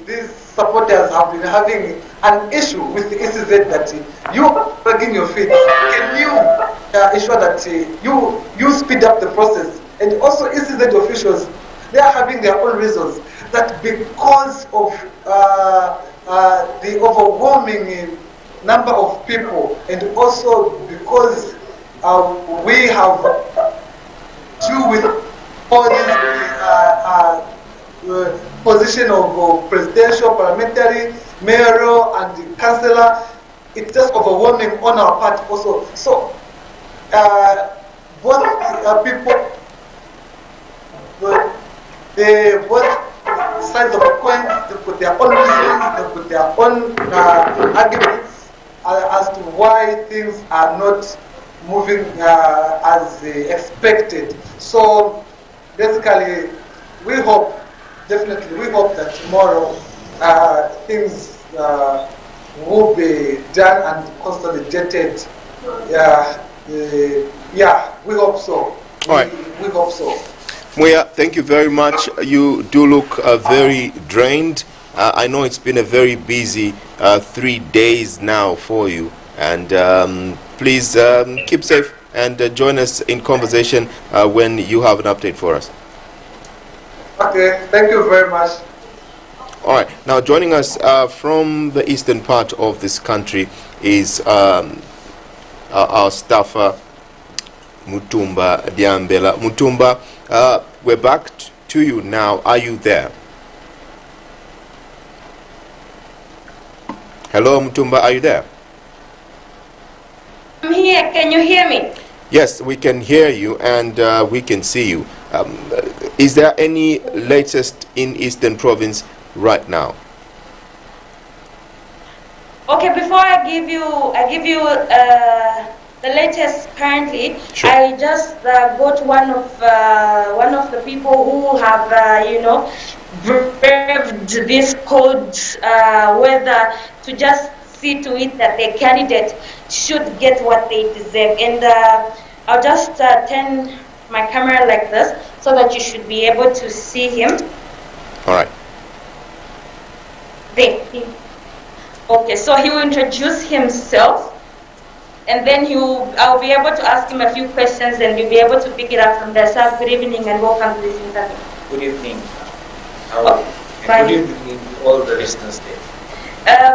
these supporters have been having an issue with the ECZ, that you are dragging your feet. Can you ensure that you speed up the process? And also ECZ officials, they are having their own reasons, that because of the overwhelming number of people, and also because we have to with all these position of presidential, parliamentary, mayoral, and councillor, it's just overwhelming on our part also. So both people, both sides of the coin, they put their own reasons, they put their own arguments as to why things are not moving as expected. So basically, we hope, definitely, we hope that tomorrow things will be done and consolidated. Yeah, we hope so. All right. We hope so. Muya, thank you very much. You do look very drained. I know it's been a very busy 3 days now for you. And please keep safe and join us in conversation when you have an update for us. Okay, thank you very much. All right, now joining us from the eastern part of this country is our staffer, Mutumba Diambela. Mutumba, we're back to you now. Are you there? Hello, Mutumba, are you there? I'm here. Can you hear me? Yes, we can hear you and we can see you. Is there any latest in Eastern Province right now? Okay, before I give you the latest currently. Sure. I just got one of the people who have braved this cold weather to just see to it that the candidate should get what they deserve. And I'll just turn my camera like this so that you should be able to see him. All right. There. Okay, so he will introduce himself, and then I'll be able to ask him a few questions, and you'll be able to pick it up from there. So good evening and welcome to this interview. Good evening. Good evening to all the listeners there.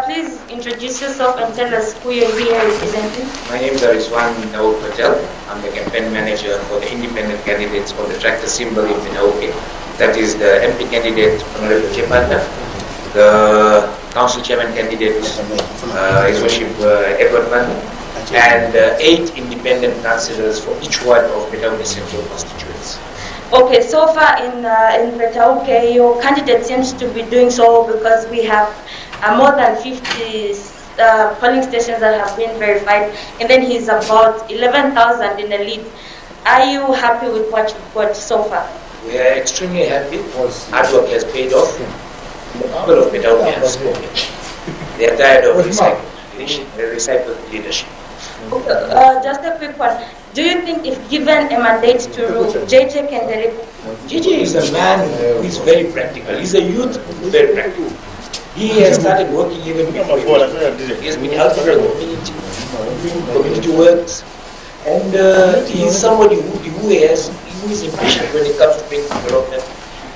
Please introduce yourself and tell us who you're here representing. My name is Ariswan Daud Patel. I'm the campaign manager for the independent candidates for the tractor symbol in Minauke. That is the MP candidate, Honorable Chepanda, the council chairman candidate, His Worship Edward Mann, and 8 independent councillors for each one of Minauke Central constituency. Okay, so far in Petauke, your candidate seems to be doing so because we have more than 50 polling stations that have been verified, and then he's about 11,000 in the lead. Are you happy with what you've got so far? We are extremely happy because hard work has paid off. The people of Petauke have spoken. They are tired of recycled leadership. Just a quick one. Do you think if given a mandate to rule, JJ can deliver? JJ is a man who is very practical. He's a youth who is very practical. He has started working even before he has been helping the community works, and he is somebody who is impatient when it comes to bringing development.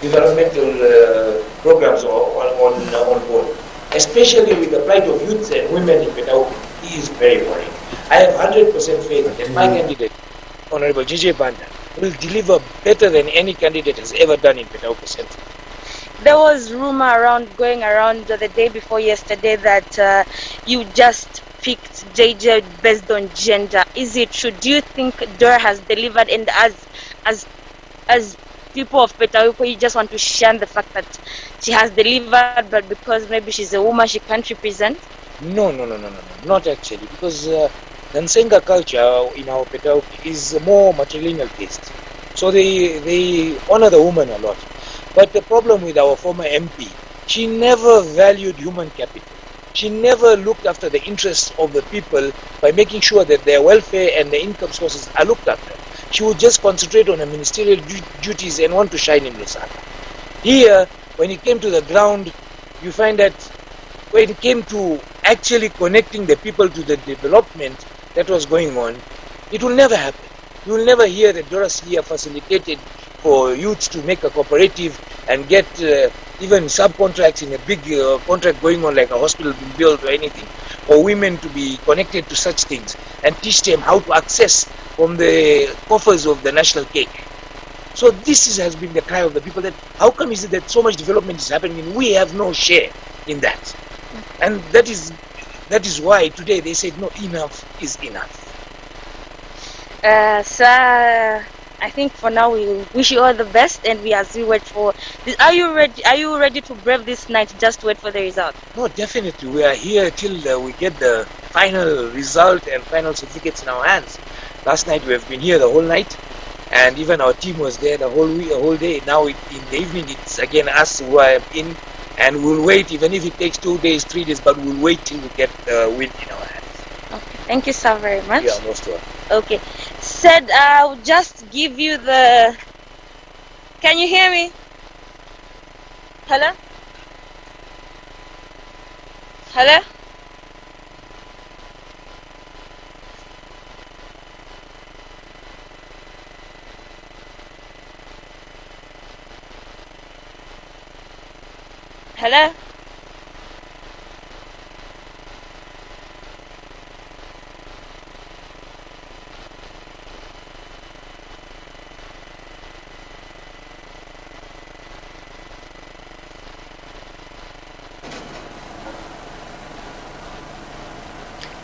developmental programs on board, especially with the plight of youth and women in Petauke. He is very worried. I have 100% faith that my candidate, Honorable JJ Banda, will deliver better than any candidate has ever done in Petauke Central. There was rumor going around the day before yesterday that you just picked JJ based on gender. Is it true? Do you think Dora has delivered? And as people of Petauke, you just want to share the fact that she has delivered, but because maybe she's a woman, she can't represent? No, not actually, because the Nsenga culture in our Petauke is more matrilineal based. So they honor the woman a lot. But the problem with our former MP, she never valued human capital. She never looked after the interests of the people by making sure that their welfare and their income sources are looked after. She would just concentrate on her ministerial duties and want to shine in Lusaka. Here, when it came to the ground, you find that when it came to actually connecting the people to the development that was going on, it will never happen. You will never hear that Dora Silia facilitated for youths to make a cooperative and get even subcontracts in a big contract going on, like a hospital being built or anything, or women to be connected to such things and teach them how to access from the coffers of the national cake. So this has been the cry of the people, that how come is it that so much development is happening and we have no share in that? And that is why today they said no, enough is enough. Sir, I think for now we wish you all the best, and as we wait for this, are you ready to brave this night just to wait for the result? No, definitely. We are here till we get the final result and final certificates in our hands. Last night we have been here the whole night, and even our team was there the whole day. Now in the evening it's again us who are in, and we'll wait, even if it takes 2 days, 3 days, but we'll wait till we get the win in our hands. Okay, thank you so very much. You are most welcome. Okay, said I'll just give you the... Can you hear me? Hello? Hello? Hello?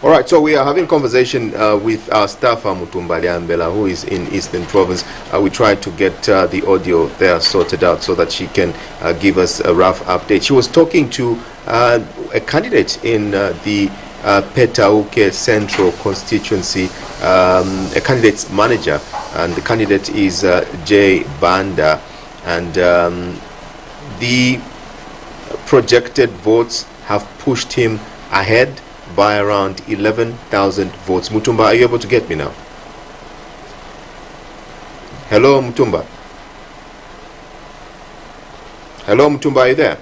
All right, so we are having conversation with our staff, Mutumba Liambela, who is in Eastern Province. We tried to get the audio there sorted out so that she can give us a rough update. She was talking to a candidate in the Petauke Central constituency, a candidate's manager, and the candidate is J. Banda, and the projected votes have pushed him ahead by around 11,000 votes. Mutumba, are you able to get me now? Hello, Mutumba. Hello, Mutumba, are you there?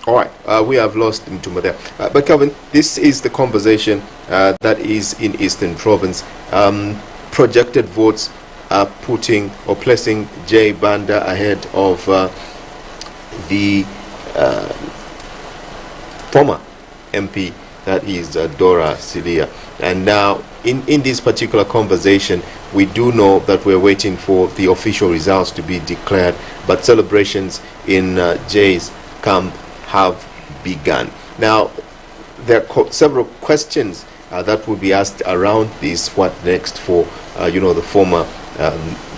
All right, we have lost Mutumba there. But Calvin, this is the conversation that is in Eastern Province. Projected votes are putting or placing J. Banda ahead of the former MP, that is Dora Silia. And now in this particular conversation, we do know that we're waiting for the official results to be declared, but celebrations in Jay's camp have begun. Now there are several questions that will be asked around this. What next for the former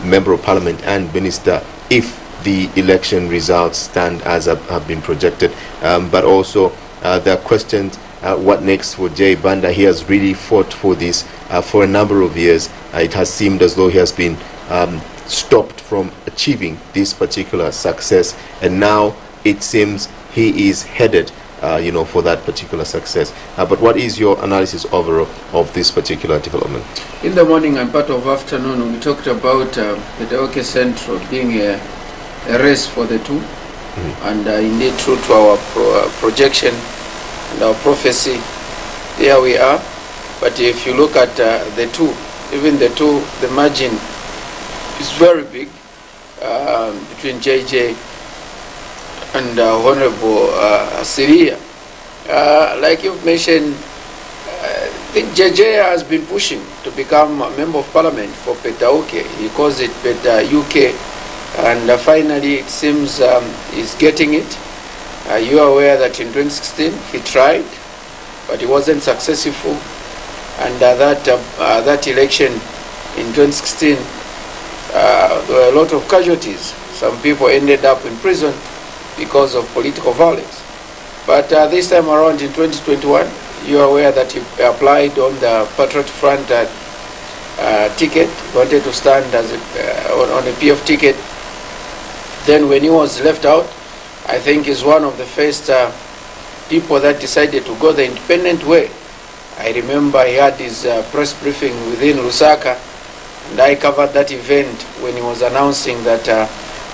member of parliament and minister, if the election results stand as have been projected, but also there are questions, what next for Jay Banda? He has really fought for this for a number of years. It has seemed as though he has been stopped from achieving this particular success, and now it seems he is headed for that particular success. But what is your analysis overall of this particular development? In the morning and part of afternoon, we talked about Petauke Central being a race for the two, and indeed true to our projection and our prophecy, there we are. But if you look at the two, even the two, the margin is very big between JJ and Honorable Syria. Like you've mentioned, I think JJ has been pushing to become a member of parliament for Petauke. He calls it Peta UK, and finally it seems he's getting it. You are aware that in 2016 he tried, but he wasn't successful, and that election in 2016 there were a lot of casualties. Some people ended up in prison because of political violence. But this time around in 2021, you are aware that he applied on the Patriot Front ticket. He wanted to stand as on a PF ticket. Then when he was left out, I think he's one of the first people that decided to go the independent way. I remember he had his press briefing within Lusaka, and I covered that event when he was announcing that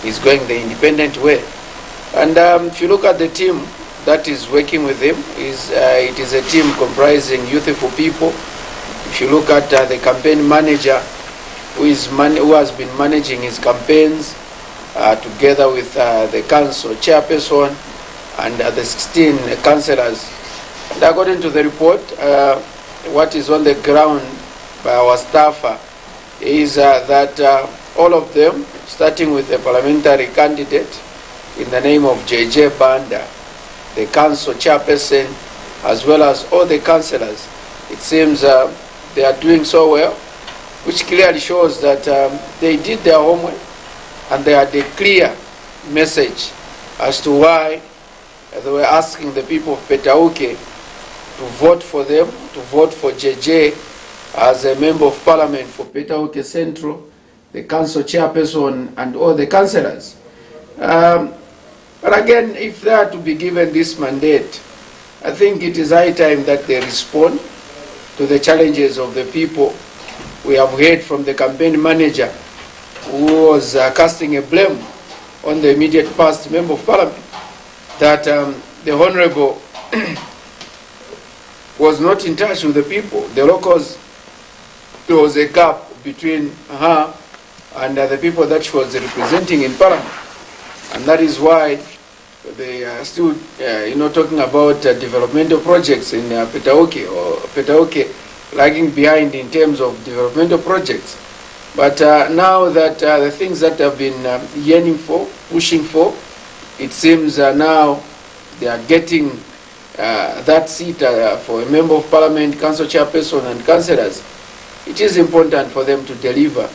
he's going the independent way. And if you look at the team that is working with him, it is a team comprising youthful people. If you look at the campaign manager who has been managing his campaigns together with the council chairperson and the 16 councillors. And according to the report, what is on the ground by our staffer is that all of them, starting with the parliamentary candidate in the name of JJ Banda, the council chairperson, as well as all the councillors, it seems they are doing so well, which clearly shows that they did their homework and they had a clear message as to why they were asking the people of Petauke to vote for them, to vote for JJ as a member of parliament for Petauke Central, the council chairperson, and all the councillors. But again, if they are to be given this mandate, I think it is high time that they respond to the challenges of the people. We have heard from the campaign manager who was casting a blame on the immediate past member of parliament that the Honorable was not in touch with the people. The locals, there was a gap between her and the people that she was representing in parliament. And that is why they are still talking about developmental projects in Petauke, or Petauke lagging behind in terms of developmental projects. But now that the things that have been yearning for, pushing for, it seems now they are getting that seat for a member of parliament, council chairperson, and councillors. It is important for them to deliver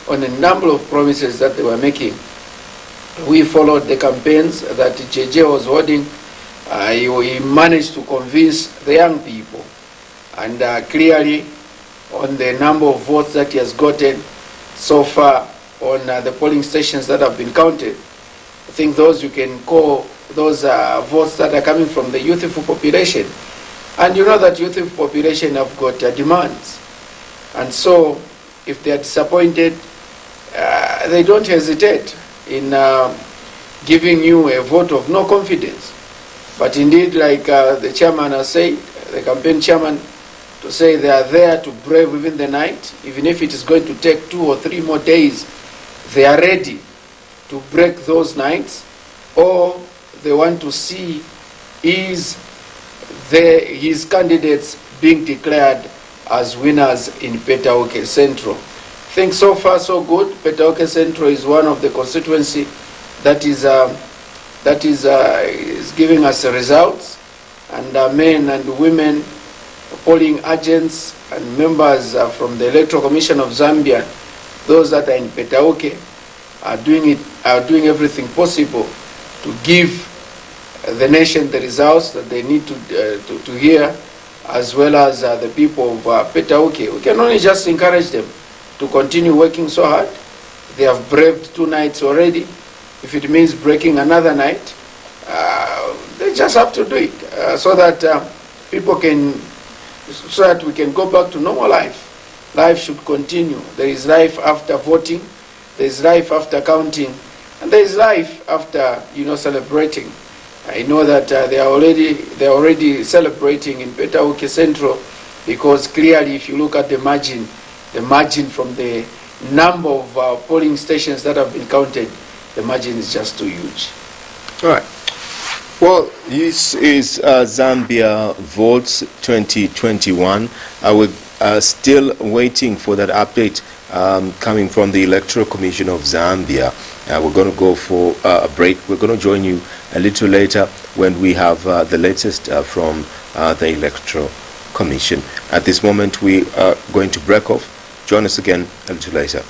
on a number of promises that they were making. We followed the campaigns that JJ was holding. He managed to convince the young people, and clearly on the number of votes that he has gotten so far on the polling stations that have been counted, I think those you can call those votes that are coming from the youthful population. And you know that youthful population have got demands. And so if they are disappointed, they don't hesitate in giving you a vote of no confidence. But indeed, like the chairman has said, the campaign chairman, to say they are there to brave even the night, even if it is going to take 2 or 3 more days, they are ready to break those nights. Or they want to see his candidates being declared as winners in Petauke Central. I think so far so good. Petauke Central is one of the constituency that is giving us results, and men and women, polling agents and members from the Electoral Commission of Zambia, those that are in Petauke, are doing everything possible to give the nation the results that they need to hear, as well as the people of Petauke. We can only just encourage them to continue working so hard. They have braved 2 nights already. If it means breaking another night, they just have to do it so that people can, so that we can go back to normal life. Life should continue. There is life after voting. There is life after counting, and there is life after celebrating. I know that they are already celebrating in Petauke Central, because clearly, if you look at the margin from the number of polling stations that have been counted, the margin is just too huge. All right. Well, this is Zambia Votes 2021. We're still waiting for that update coming from the Electoral Commission of Zambia. We're going to go for a break. We're going to join you a little later when we have the latest from the Electoral Commission. At this moment, we are going to break off. Join us again a little later.